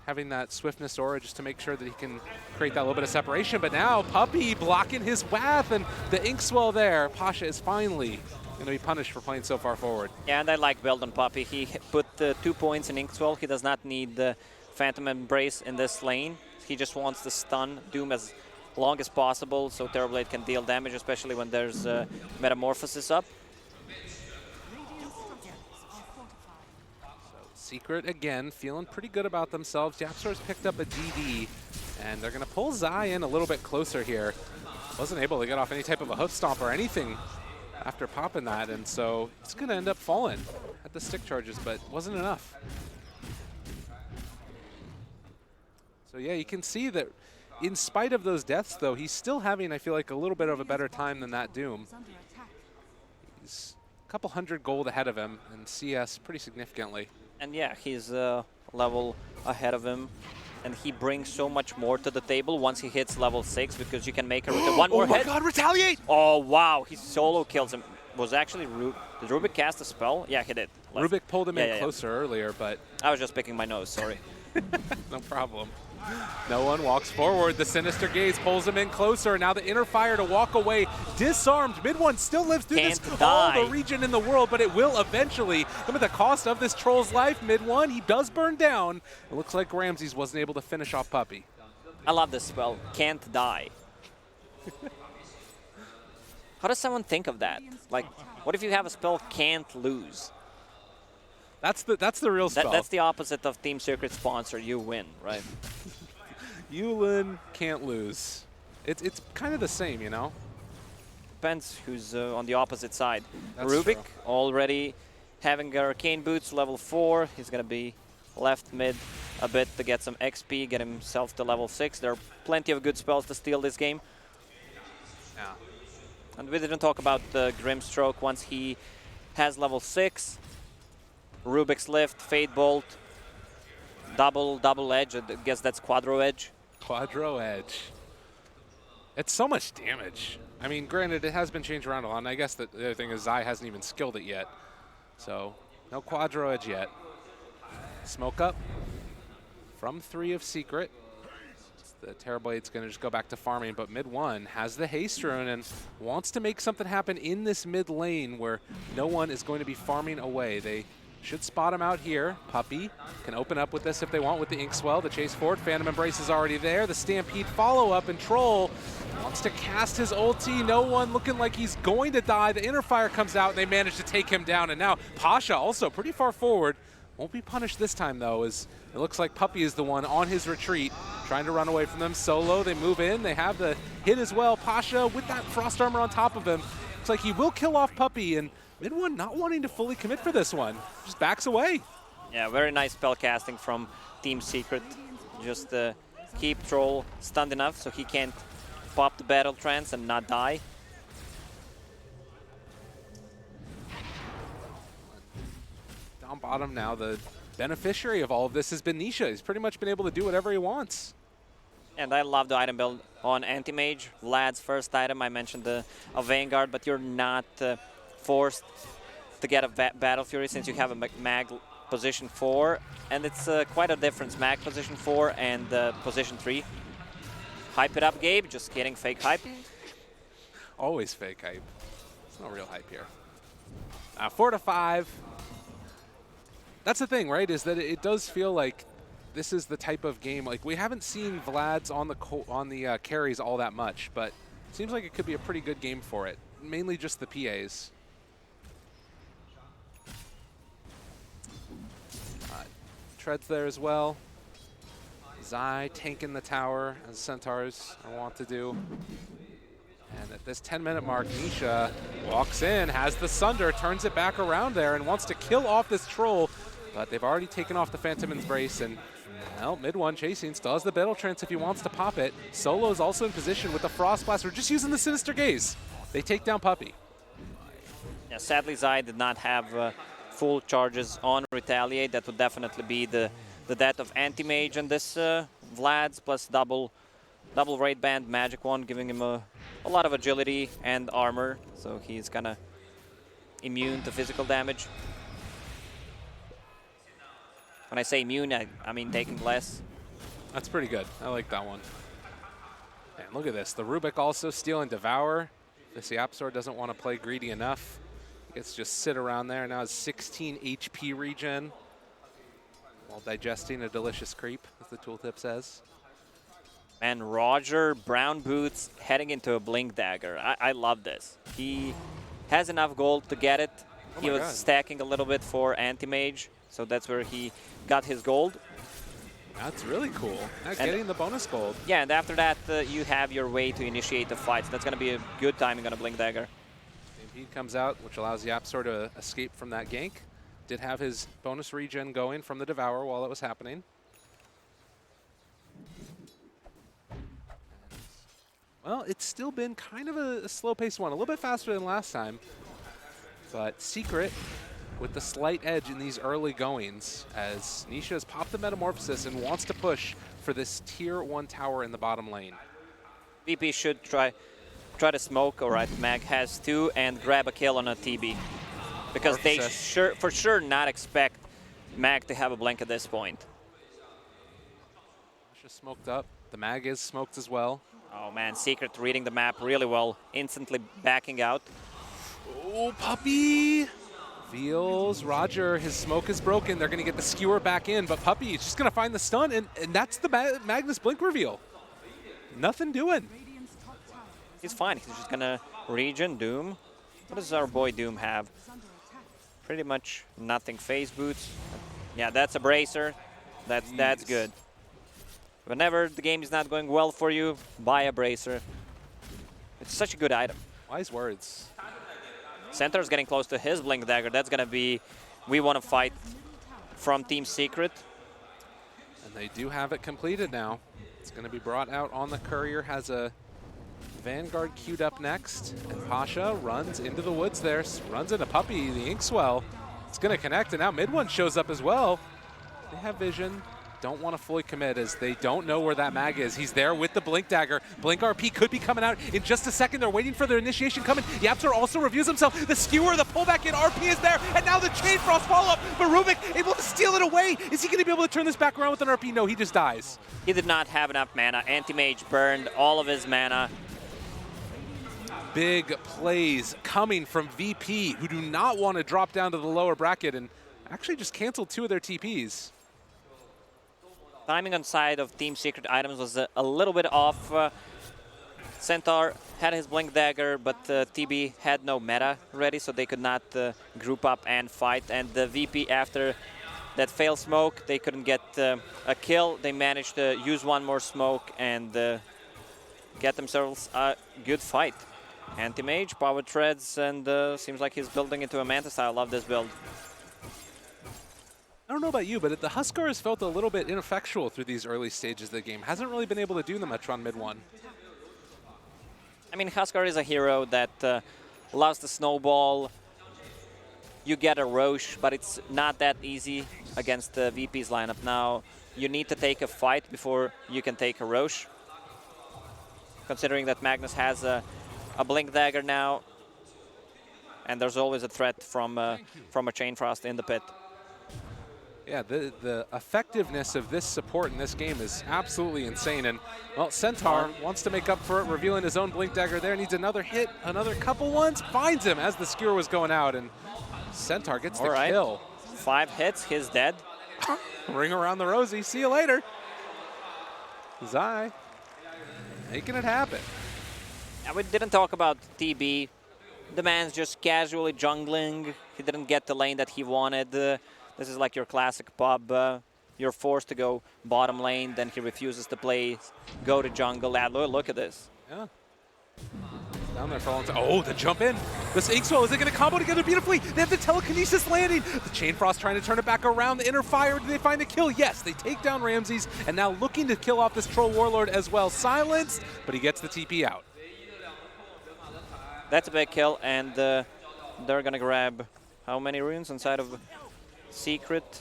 Having that Swiftness aura just to make sure that he can create that little bit of separation. But now Puppey blocking his path and the Inkswell there. Pasha is finally going to be punished for playing so far forward. Yeah, and I like build on Puppey. He put 2 points in Inkswell. He does not need the Phantom Embrace in this lane. He just wants to stun Doom as long as possible so Terrorblade can deal damage, especially when there's Metamorphosis up. Secret again, feeling pretty good about themselves. Yapstar's picked up a DD, and they're going to pull Zai in a little bit closer here. Wasn't able to get off any type of a hoof stomp or anything after popping that, and so it's going to end up falling at the stick charges, but wasn't enough. So yeah, you can see that in spite of those deaths, though, he's still having, I feel like, a little bit of a better time than that Doom. He's a couple hundred gold ahead of him, and CS pretty significantly. And yeah, he's a level ahead of him. And he brings so much more to the table once he hits level 6, because you can make her with the one more hit. Oh my god, retaliate! Oh wow, he solo kills him. Was actually did Rubik cast a spell? Yeah, he did. Rubik pulled him in closer earlier, but I was just picking my nose, sorry. no problem. No one walks forward. The Sinister Gaze pulls him in closer. Now the Inner Fire to walk away. Disarmed. Mid-1 still lives through this all the region in the world, but it will eventually. Look at the cost of this Troll's life. Mid-1, he does burn down. It looks like Ramses wasn't able to finish off Puppey. I love this spell. Can't die. How does someone think of that? Like, what if you have a spell can't lose? That's the real spell. That's the opposite of Team Secret sponsor. You win, right? Yulin can't lose. It's kind of the same, you know? Depends who's on the opposite side. That's Rubik true. already having Arcane Boots level 4. He's going to be left mid a bit to get some XP, get himself to level 6. There are plenty of good spells to steal this game. Yeah. And we didn't talk about the Grimstroke once he has level 6. Rubik's Lift, Fade Bolt, double edge. I guess that's Quadro Edge. Quadro Edge. It's so much damage. I mean, granted, it has been changed around a lot, and I guess that the other thing is Zai hasn't even skilled it yet. So, no Quadro Edge yet. Smoke up from 3 of Secret. The Terrorblade's going to just go back to farming, but mid-1 has the Haste Rune and wants to make something happen in this mid lane where no one is going to be farming away. They should spot him out here. Puppey can open up with this if they want with the Inkswell. The chase forward, Phantom Embrace is already there. The Stampede follow-up, and Troll wants to cast his ulti. No one looking like he's going to die. The Inner Fire comes out, and they manage to take him down. And now Pasha also pretty far forward. Won't be punished this time, though, as it looks like Puppey is the one on his retreat, trying to run away from them. Solo, they move in. They have the hit as well. Pasha with that Frost Armor on top of him. Looks like he will kill off Puppey, and mid-1 not wanting to fully commit for this one. Just backs away. Yeah, very nice spell casting from Team Secret. Just keep Troll stunned enough so he can't pop the Battle Trance and not die. Down bottom now, the beneficiary of all of this has been Nisha. He's pretty much been able to do whatever he wants. And I love the item build on Anti-Mage. Vlad's first item, I mentioned a Vanguard, but you're not forced to get a Battle Fury since you have a Mag position 4. And it's quite a difference, Mag position 4 and position 3. Hype it up, Gabe. Just kidding, fake hype. Always fake hype. It's no real hype here. 4 to 5. That's the thing, right, is that it does feel like this is the type of game, like we haven't seen Vlad's on the carries all that much, but it seems like it could be a pretty good game for it. Mainly just the PAs. Treads there as well. Zai tanking the tower, as Centaurs want to do. And at this 10-minute mark, Nisha walks in, has the Sunder, turns it back around there, and wants to kill off this troll. But they've already taken off the Phantom Embrace, and well, mid one chasing, still has the Battle Trance if he wants to pop it. Solo is also in position with the Frost Blast. We're just using the Sinister Gaze. They take down Puppey. Yeah, sadly, Zai did not have full charges on Retaliate. That would definitely be the death of Anti-Mage and this Vlad's plus double raid band magic one, giving him a lot of agility and armor, so he's kind of immune to physical damage. When I say immune, I mean taking less. That's pretty good. I like that one. And look at this. The Rubik also stealing Devour. This Yapzor doesn't want to play greedy enough. He gets to just sit around there. Now has 16 HP regen while digesting a delicious creep, as the tooltip says. And Roger, Brown Boots, heading into a Blink Dagger. I love this. He has enough gold to get it. He was stacking a little bit for Anti-Mage, so that's where he got his gold. That's really cool. Getting the bonus gold. Yeah, and after that, you have your way to initiate the fight. So that's going to be a good timing on a Blink Dagger. Stampede comes out, which allows Yapzor to escape from that gank. Did have his bonus regen going from the Devour while it was happening. Well, it's still been kind of a slow-paced one, a little bit faster than last time. But Secret with the slight edge in these early goings, as Nisha has popped the Metamorphosis and wants to push for this tier 1 tower in the bottom lane. VP should try to smoke. All right, Mag has 2 and grab a kill on a TB. Because they for sure not expect Mag to have a blink at this point. Nisha smoked up. The Mag is smoked as well. Oh man, Secret reading the map really well, instantly backing out. Oh, Puppey! Feels Roger, his smoke is broken. They're going to get the skewer back in, but Puppey is just going to find the stun, and that's the Magnus Blink reveal. Nothing doing. He's fine. He's just going to regen Doom. What does our boy Doom have? Pretty much nothing. Phase boots. Yeah, that's a bracer. That's good. Whenever the game is not going well for you, buy a bracer. It's such a good item. Wise words. Centaur's getting close to his Blink Dagger. That's going to be, we want to fight from Team Secret. And they do have it completed now. It's going to be brought out on the courier, has a Vanguard queued up next. And Pasha runs into the woods there, runs into Puppey, the Inkswell. It's going to connect, and now mid one shows up as well. They have vision. Don't want to fully commit as they don't know where that Mag is. He's there with the Blink Dagger. Blink RP could be coming out in just a second. They're waiting for their initiation coming. Yapzor also reviews himself. The skewer, the pullback in, RP is there, and now the Chain Frost follow-up. But Rubik able to steal it away. Is he going to be able to turn this back around with an RP? No, he just dies. He did not have enough mana. Anti-Mage burned all of his mana. Big plays coming from VP, who do not want to drop down to the lower bracket and actually just canceled 2 of their TPs. Timing on side of Team Secret items was a little bit off. Centaur had his Blink Dagger, but TB had no meta ready, so they could not group up and fight. And the VP, after that failed smoke, they couldn't get a kill. They managed to use one more smoke and get themselves a good fight. Anti-Mage, power treads, and seems like he's building into a Manta style. I love this build. I don't know about you, but the Huskar has felt a little bit ineffectual through these early stages of the game. Hasn't really been able to do much on mid one. I mean, Huskar is a hero that loves to snowball. You get a Roche, but it's not that easy against the VP's lineup. Now, you need to take a fight before you can take a Roche. Considering that Magnus has a Blink Dagger now, and there's always a threat from a Chain Frost in the pit. Yeah, the effectiveness of this support in this game is absolutely insane. And, well, Centaur wants to make up for it, revealing his own Blink Dagger there. Needs another hit, another couple ones. Finds him as the skewer was going out, and Centaur gets the kill. 5 hits, he's dead. Ring around the rosy. See you later. Zai making it happen. Yeah, we didn't talk about TB. The man's just casually jungling. He didn't get the lane that he wanted. This is like your classic pub. You're forced to go bottom lane, then he refuses to play. Go to jungle. Look at this. Yeah. Down there for a long time. Oh, the jump in. This Inkswell, is it going to combo together beautifully? They have the telekinesis landing. The Chain Frost trying to turn it back around. The inner fire, do they find a kill? Yes, they take down Ramses, and now looking to kill off this Troll Warlord as well. Silenced, but he gets the TP out. That's a big kill, and they're going to grab how many runes inside of Secret?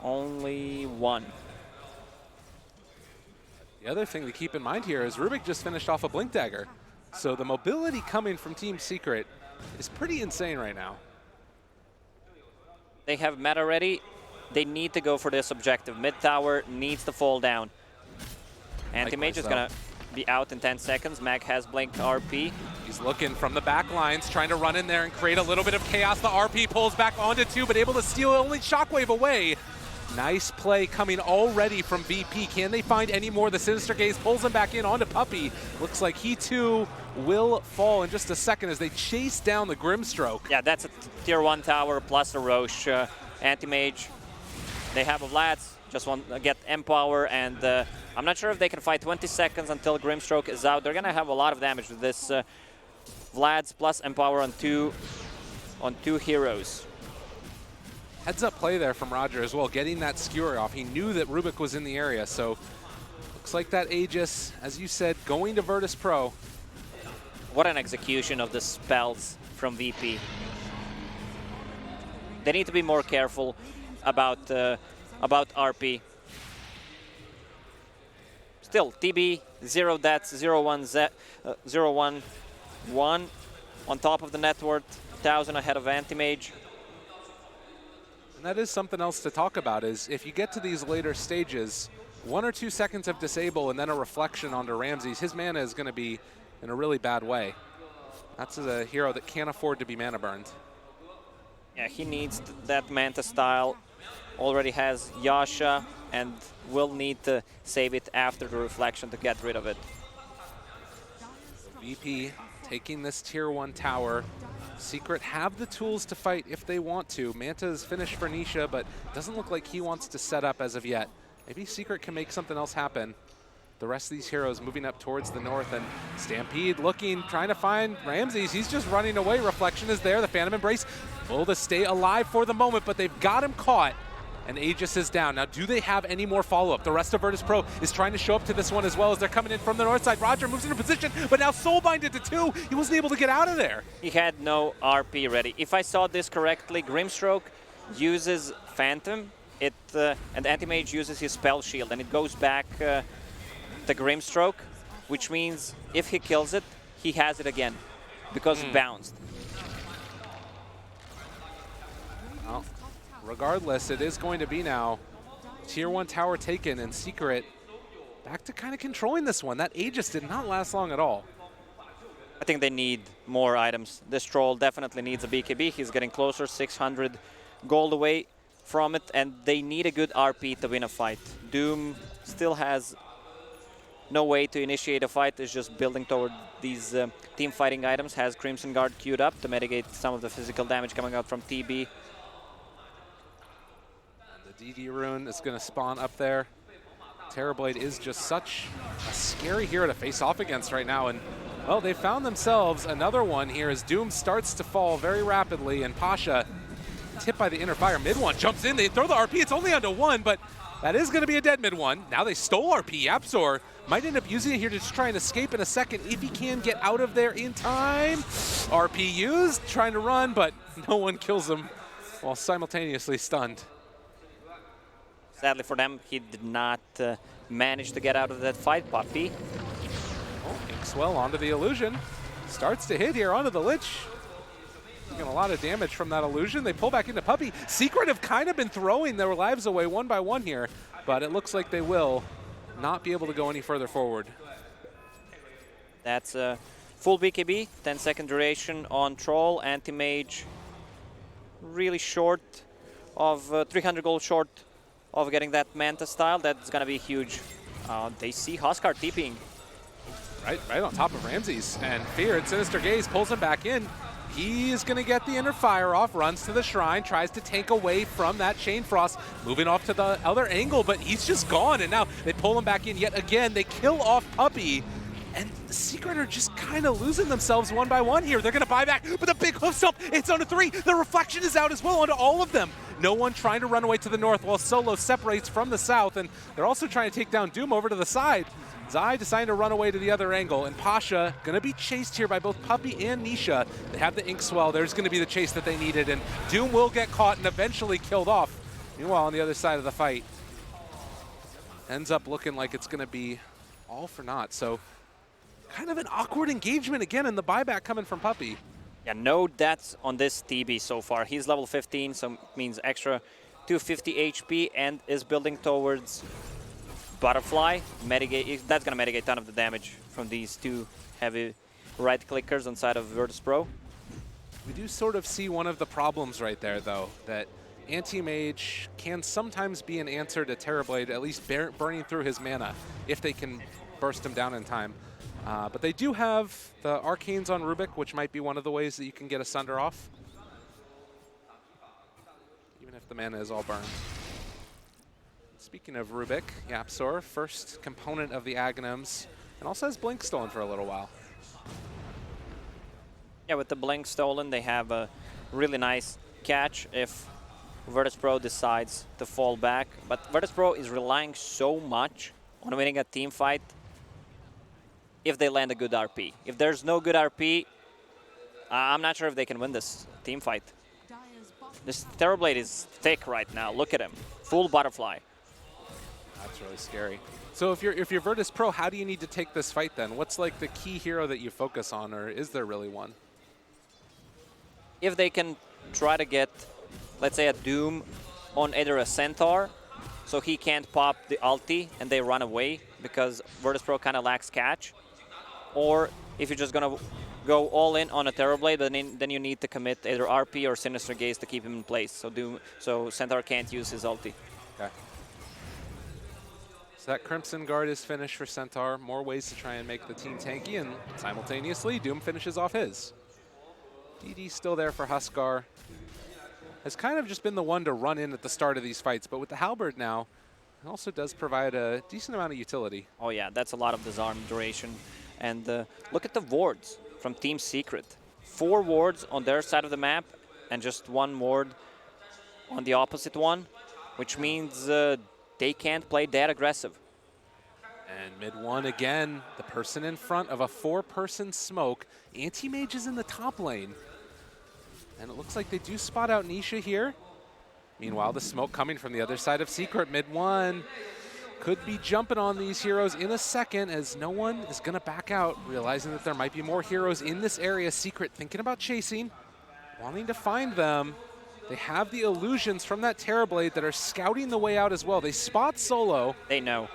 Only one. The other thing to keep in mind here is Rubik just finished off a Blink Dagger. So the mobility coming from Team Secret is pretty insane right now. They have meta ready. They need to go for this objective. Mid tower needs to fall down. Anti-Mage is going to be out in 10 seconds. Mag has Blink RP. He's looking from the back lines, trying to run in there and create a little bit of chaos. The RP pulls back onto 2, but able to steal only Shockwave away. Nice play coming already from VP. Can they find any more? The Sinister Gaze pulls him back in onto Puppey. Looks like he too will fall in just a second as they chase down the Grimstroke. Yeah, that's a tier 1 tower plus a Roche. Anti-Mage, they have a Vlad's, just want to get Empower, and I'm not sure if they can fight 20 seconds until Grimstroke is out. They're going to have a lot of damage with this Vlad's plus Empower on two heroes. Heads up play there from Roger as well, getting that skewer off. He knew that Rubik was in the area, so looks like that Aegis, as you said, going to Virtus.pro. What an execution of the spells from VP. They need to be more careful about RP. Still, TB, 0 deaths, 0-1-1 on top of the net worth, 1,000 ahead of Anti-Mage. And that is something else to talk about, is if you get to these later stages, 1 or 2 seconds of disable and then a reflection onto Ramses, his mana is going to be in a really bad way. That's a hero that can't afford to be mana burned. Yeah, he needs that Manta style. Already has Yasha and will need to save it after the reflection to get rid of it. VP taking this tier 1 tower. Secret have the tools to fight if they want to. Manta is finished for Nisha, but doesn't look like he wants to set up as of yet. Maybe Secret can make something else happen. The rest of these heroes moving up towards the north, and Stampede looking, trying to find Ramses. He's just running away. Reflection is there. The Phantom Embrace will to stay alive for the moment, but they've got him caught. And Aegis is down. Now, do they have any more follow-up? The rest of Virtus.pro is trying to show up to this one as well as they're coming in from the north side. Roger moves into position, but now Soulbinded to 2. He wasn't able to get out of there. He had no RP ready. If I saw this correctly, Grimstroke uses Phantom, and Anti-Mage uses his Spell Shield, and it goes back to Grimstroke, which means if he kills it, he has it again, because it bounced. Well, regardless, it is going to be now tier 1 tower taken, and Secret back to kind of controlling this one. That Aegis did not last long at all. I think they need more items. This Troll definitely needs a BKB. He's getting closer, 600 gold away from it, and they need a good RP to win a fight. Doom still has no way to initiate a fight. It's just building toward these team fighting items. Has Crimson Guard queued up to mitigate some of the physical damage coming out from TB. The DD rune is going to spawn up there. Terrorblade is just such a scary hero to face off against right now, and well, they found themselves another one here as Doom starts to fall very rapidly, and Pasha tipped by the inner fire. Mid one jumps in, they throw the RP, it's only onto 1, but that is going to be a dead mid one. Now they stole RP. Yapzor might end up using it here to just try and escape in a second if he can get out of there in time. RP used, trying to run, but no one kills him while simultaneously stunned. Sadly for them, he did not manage to get out of that fight, Puppey. Oh, Inkswell onto the illusion. Starts to hit here onto the Lich. Taking a lot of damage from that illusion. They pull back into Puppey. Secret have kind of been throwing their lives away one by one here, but it looks like they will not be able to go any further forward. That's a full BKB, 10-second duration on Troll. Anti-Mage really short of 300 gold short of getting that Manta style. That's going to be huge. They see Huskar TPing. Right on top of Ramses. And Feared, Sinister Gaze pulls him back in. He is going to get the inner fire off, runs to the shrine, tries to tank away from that Chain Frost, moving off to the other angle, but he's just gone. And now they pull him back in yet again. They kill off Puppey. And the Secret are just kind of losing themselves one by one here. They're going to buy back, but the big hoof stomp, it's on a 3. The reflection is out as well onto all of them. No one trying to run away to the north while Solo separates from the south. And they're also trying to take down Doom over to the side. Zai deciding to run away to the other angle, and Pasha going to be chased here by both Puppey and Nisha. They have the Ink Swell. There's going to be the chase that they needed, and Doom will get caught and eventually killed off. Meanwhile, on the other side of the fight, ends up looking like it's going to be all for naught. So kind of an awkward engagement again, and the buyback coming from Puppey. Yeah, no deaths on this TB so far. He's level 15, so means extra 250 HP, and is building towards Butterfly. Mitigate, that's going to mitigate a ton of the damage from these two heavy right clickers on side of Virtus.pro. We do sort of see one of the problems right there, though, that Anti-Mage can sometimes be an answer to Terrorblade, at least burning through his mana, if they can burst him down in time. But they do have the Arcanes on Rubik, which might be one of the ways that you can get a Sunder off, even if the mana is all burned. Speaking of Rubik, Yapsor, first component of the Aghanims, and also has Blink stolen for a little while. Yeah, with the Blink stolen, they have a really nice catch if Virtus.pro decides to fall back. But Virtus.pro is relying so much on winning a team fight if they land a good RP. If there's no good RP, I'm not sure if they can win this team fight. This Terrorblade is thick right now. Look at him. Full Butterfly. That's really scary. So if you're Virtus.pro, how do you need to take this fight then? What's like the key hero that you focus on, or is there really one? If they can try to get, let's say, a Doom on either a Centaur, so he can't pop the ulti and they run away because Virtus.pro kind of lacks catch, or if you're just gonna go all in on a Terrorblade, then you need to commit either RP or Sinister Gaze to keep him in place. So Centaur can't use his ulti. Okay. So that Crimson Guard is finished for Centaur. More ways to try and make the team tanky, and simultaneously, Doom finishes off his. DD still there for Huskar. Has kind of just been the one to run in at the start of these fights, but with the Halberd now, it also does provide a decent amount of utility. Oh yeah, that's a lot of disarm duration. And look at the wards from Team Secret. 4 wards on their side of the map, and just 1 ward on the opposite one, which means they can't play that aggressive. And mid 1 again, the person in front of a 4-person smoke. Anti-Mage is in the top lane. And it looks like they do spot out Nisha here. Meanwhile, the smoke coming from the other side of Secret. Mid 1 could be jumping on these heroes in a second, as no one is going to back out, realizing that there might be more heroes in this area. Secret thinking about chasing, wanting to find them. They have the illusions from that Terrorblade that are scouting the way out as well. They spot Solo. They know.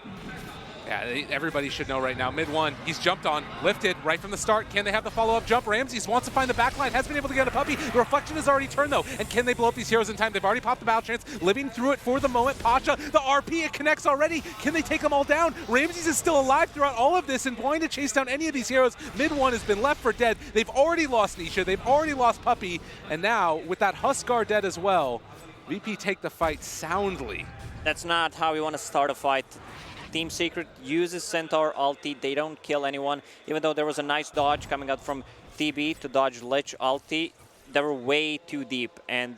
Yeah, everybody should know right now. Mid 1, he's jumped on, lifted right from the start. Can they have the follow-up jump? Ramses wants to find the backline, has been able to get a Puppey. The reflection has already turned though, and can they blow up these heroes in time? They've already popped the battle chance, living through it for the moment. Pasha, the RP, it connects already. Can they take them all down? Ramses is still alive throughout all of this and going to chase down any of these heroes. Mid 1 has been left for dead. They've already lost Nisha, they've already lost Puppey, and now with that Huskar dead as well, VP take the fight soundly. That's not how we want to start a fight. Team Secret uses Centaur ulti. They don't kill anyone. Even though there was a nice dodge coming out from TB to dodge Lich ulti, they were way too deep. And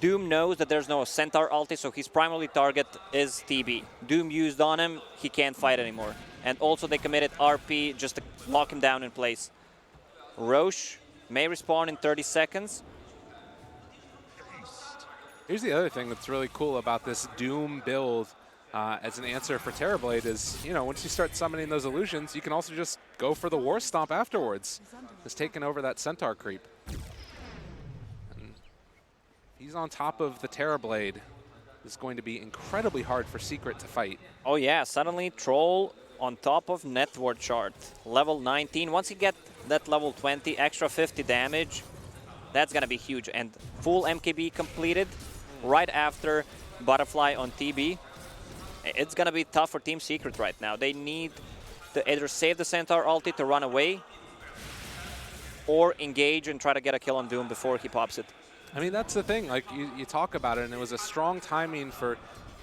Doom knows that there's no Centaur ulti, so his primary target is TB. Doom used on him, he can't fight anymore. And also they committed RP just to lock him down in place. Roche may respawn in 30 seconds. Here's the other thing that's really cool about this Doom build as an answer for Terrorblade is, you know, once you start summoning those illusions, you can also just go for the War Stomp afterwards. Just taking over that Centaur creep. And he's on top of the Terrorblade. It's going to be incredibly hard for Secret to fight. Oh yeah, suddenly Troll on top of Network Chart. Level 19. Once you get that level 20, extra 50 damage, that's gonna be huge. And full MKB completed right after Butterfly on TB, it's going to be tough for Team Secret right now. They need to either save the Centaur ulti to run away or engage and try to get a kill on Doom before he pops it. I mean, that's the thing. Like, you talk about it, and it was a strong timing for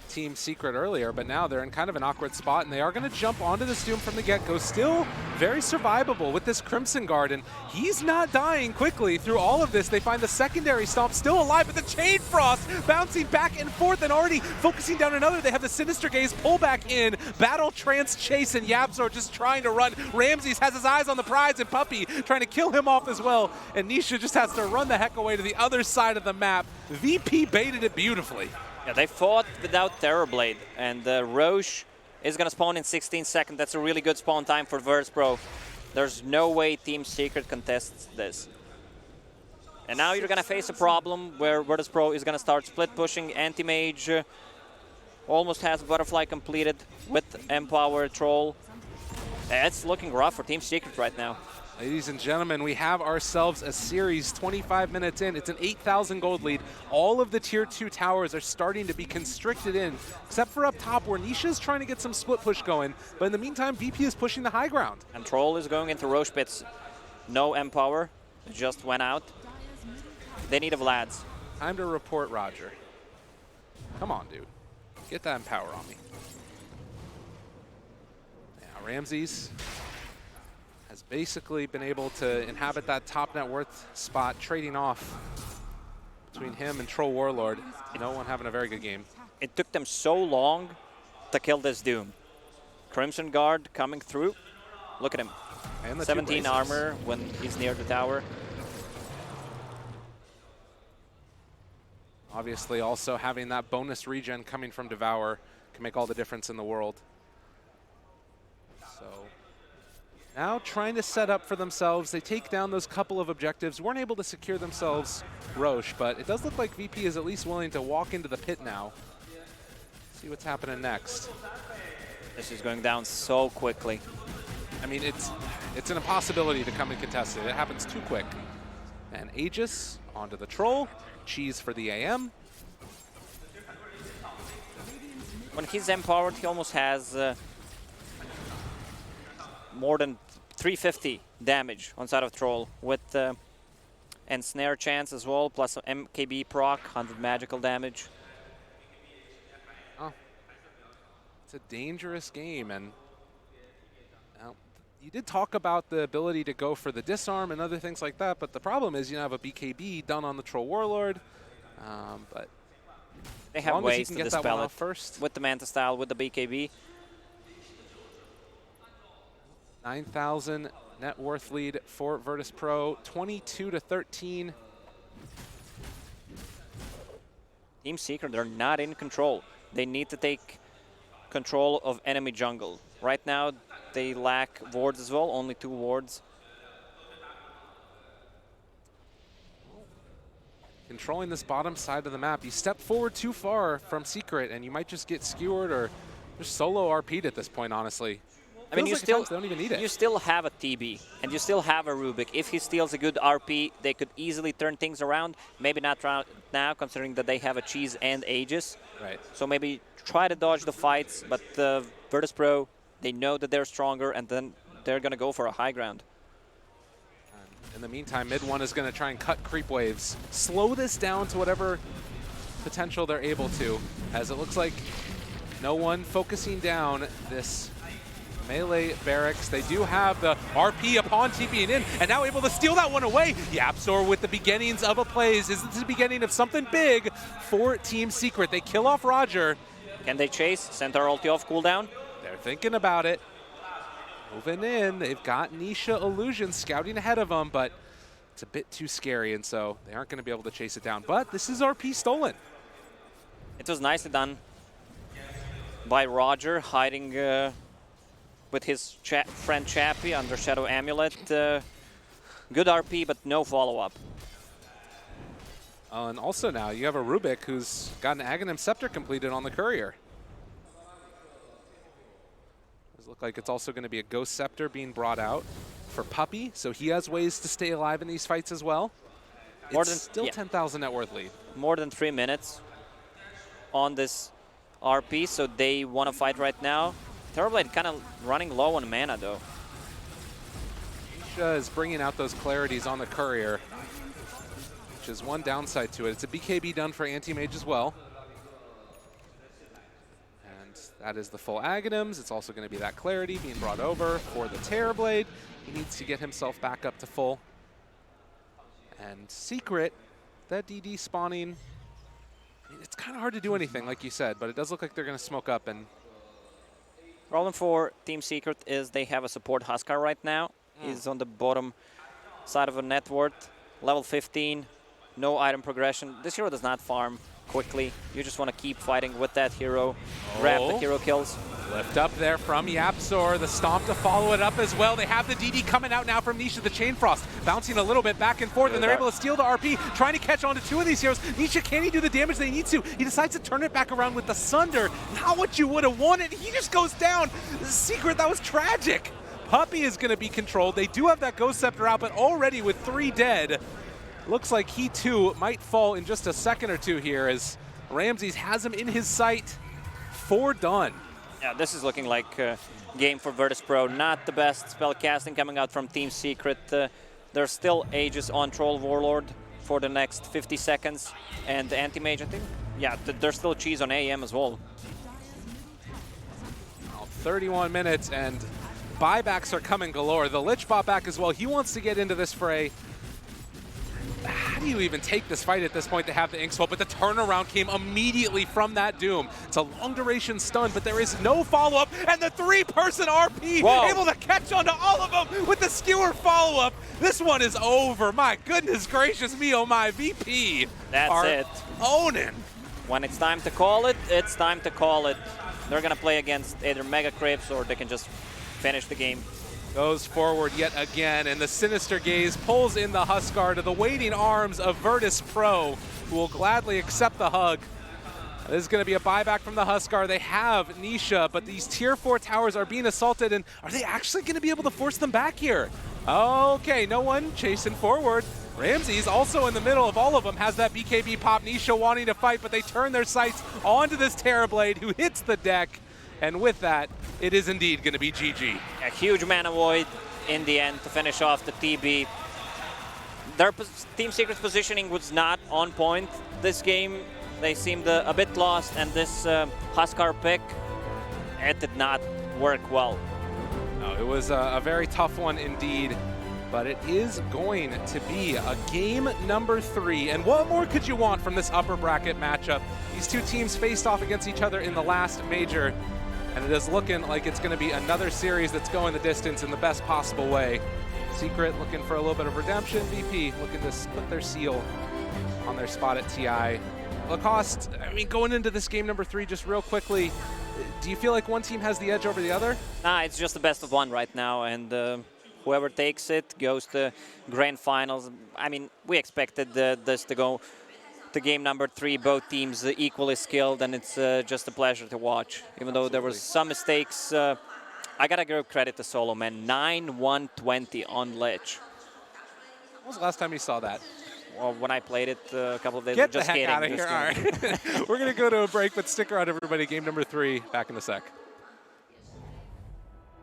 Team Secret earlier, but now they're in kind of an awkward spot, and they are going to jump onto this Doom from the get-go. Still very survivable with this Crimson Guard, and he's not dying quickly through all of this. They find the secondary stomp still alive, but the Chain Frost bouncing back and forth and already focusing down another. They have the Sinister Gaze pull back in. Battle Trance Chase, and YapzOr just trying to run. Ramses has his eyes on the prize, and Puppey trying to kill him off as well, and Nisha just has to run the heck away to the other side of the map. VP baited it beautifully. Yeah, they fought without Terrorblade, and Roche is going to spawn in 16 seconds. That's a really good spawn time for Virtus.pro. There's no way Team Secret contests this. And now you're going to face a problem where Virtus.pro is going to start split pushing. Anti-Mage almost has Butterfly completed with Empower Troll. It's looking rough for Team Secret right now. Ladies and gentlemen, we have ourselves a series 25 minutes in. It's an 8,000 gold lead. All of the tier 2 towers are starting to be constricted in, except for up top where Nisha's trying to get some split push going. But in the meantime, VP is pushing the high ground. And Troll is going into Roche pits. No Empower, just went out. They need a Vlad's. Time to report Roger. Come on, dude. Get that Empower on me. Yeah, Ramses has basically been able to inhabit that top net worth spot, trading off between him and Troll Warlord. No one having a very good game. It took them so long to kill this Doom. Crimson Guard coming through. Look at him. And the 17 armor when he's near the tower. Obviously also having that bonus regen coming from Devour can make all the difference in the world. So now trying to set up for themselves. They take down those couple of objectives. Weren't able to secure themselves Roche, but it does look like VP is at least willing to walk into the pit now. See what's happening next. This is going down so quickly. I mean, it's an impossibility to come and contest it. It happens too quick. And Aegis onto the Troll. Cheese for the AM. When he's empowered, he almost has more than 350 damage on side of Troll with Ensnare chance as well, plus MKB proc, 100 magical damage. Oh, it's a dangerous game, and you did talk about the ability to go for the disarm and other things like that, but the problem is you have a BKB done on the Troll Warlord, but they have ways to get dispel it first. With the Manta style, with the BKB. 9,000 net worth lead for Virtus.pro, 22-13. Team Secret, they're not in control. They need to take control of enemy jungle. Right now, they lack wards as well, only 2 wards. Controlling this bottom side of the map. You step forward too far from Secret and you might just get skewered or just solo RP'd at this point, honestly. I mean, you like still they don't even need it. You still have a TB, and you still have a Rubik. If he steals a good RP, they could easily turn things around. Maybe not now, considering that they have a Cheese and Aegis. Right. So maybe try to dodge the fights, but Virtus.pro, they know that they're stronger, and then they're going to go for a high ground. In the meantime, mid one is going to try and cut creep waves. Slow this down to whatever potential they're able to, as it looks like no one focusing down this melee barracks. They do have the RP upon TPing in, and now able to steal that one away. YapzOr with the beginnings of a plays. Is this the beginning of something big for Team Secret? They kill off Roger. Can they chase? Centaur ulti off cooldown? They're thinking about it. Moving in, they've got Nisha Illusion scouting ahead of them, but it's a bit too scary, and so they aren't going to be able to chase it down. But this is RP stolen. It was nicely done by Roger, hiding with his friend Chappie under Shadow Amulet. Good RP, but no follow-up. And also now you have a Rubik who's got an Aghanim Scepter completed on the Courier. Does look like it's also going to be a Ghost Scepter being brought out for Puppey, so he has ways to stay alive in these fights as well. It's still 10,000 net worth lead. More than 3 minutes on this RP, so they want to fight right now. Terrorblade kind of running low on mana, though. Nisha is bringing out those clarities on the Courier, which is one downside to it. It's a BKB done for Anti-Mage as well. And that is the full Aghanims. It's also going to be that clarity being brought over for the Terrorblade. He needs to get himself back up to full. And Secret, that DD spawning, I mean, it's kind of hard to do anything, like you said, but it does look like they're going to smoke up. And Problem for Team Secret is they have a support Huskar right now. He's on the bottom side of a net worth, level 15, no item progression. This hero does not farm quickly. You just want to keep fighting with that hero, grab the hero kills. Lift up there from Yapzor, the stomp to follow it up as well. They have the DD coming out now from Nisha, the Chain Frost, bouncing a little bit back and forth, and they're able to steal the RP, trying to catch on to two of these heroes. Nisha, can he do the damage they need to? He decides to turn it back around with the Sunder. Not what you would have wanted. He just goes down. Secret, that was tragic. Puppey is going to be controlled. They do have that Ghost Scepter out, but already with 3 dead, looks like he too might fall in just a second or two here as Ramses has him in his sight. 4 done. Yeah, this is looking like a game for Virtus.pro. Not the best spell casting coming out from Team Secret. There's still Aegis on Troll Warlord for the next 50 seconds. And Anti-Mage, I think, yeah, there's still cheese on AM as well. 31 minutes and buybacks are coming galore. The Lich bought back as well. He wants to get into this fray. How do you even take this fight at this point to have the Inkswell? But the turnaround came immediately from that Doom. It's a long duration stun, but there is no follow-up. And the 3-person RP able to catch onto all of them with the skewer follow-up. This one is over. My goodness gracious me, oh my, VP. That's it. Owning. When it's time to call it, it's time to call it. They're going to play against either Mega Crips or they can just finish the game. Goes forward yet again, and the Sinister Gaze pulls in the Huskar to the waiting arms of Virtus.pro, who will gladly accept the hug. This is going to be a buyback from the Huskar. They have Nisha, but these tier 4 towers are being assaulted, and are they actually going to be able to force them back here? Okay, no one chasing forward. Ramses, also in the middle of all of them, has that BKB pop. Nisha wanting to fight, but they turn their sights onto this Terrorblade, who hits the deck. And with that, it is indeed going to be GG. A huge mana void in the end to finish off the TB. Their Team Secret's positioning was not on point this game. They seemed a bit lost, and this Huskar pick, it did not work well. No, it was a very tough one indeed, but it is going to be a game number 3. And what more could you want from this upper bracket matchup? These two teams faced off against each other in the last major, and it is looking like it's going to be another series that's going the distance in the best possible way. Secret looking for a little bit of redemption. VP looking to put their seal on their spot at TI. Lacoste, I mean, going into this game number 3, just real quickly, do you feel like one team has the edge over the other? Nah, it's just the best of one right now, and whoever takes it goes to grand finals. I mean, we expected this to go to game number 3, both teams equally skilled, and it's just a pleasure to watch. Even though there was some mistakes, I gotta give credit to Solo, man. 9-1-20 on Lich. When was the last time you saw that? Well, when I played it a couple of days ago. ago. Get the heck out of here. All right. We're going to go to a break, but stick around, everybody. Game number 3, back in a sec.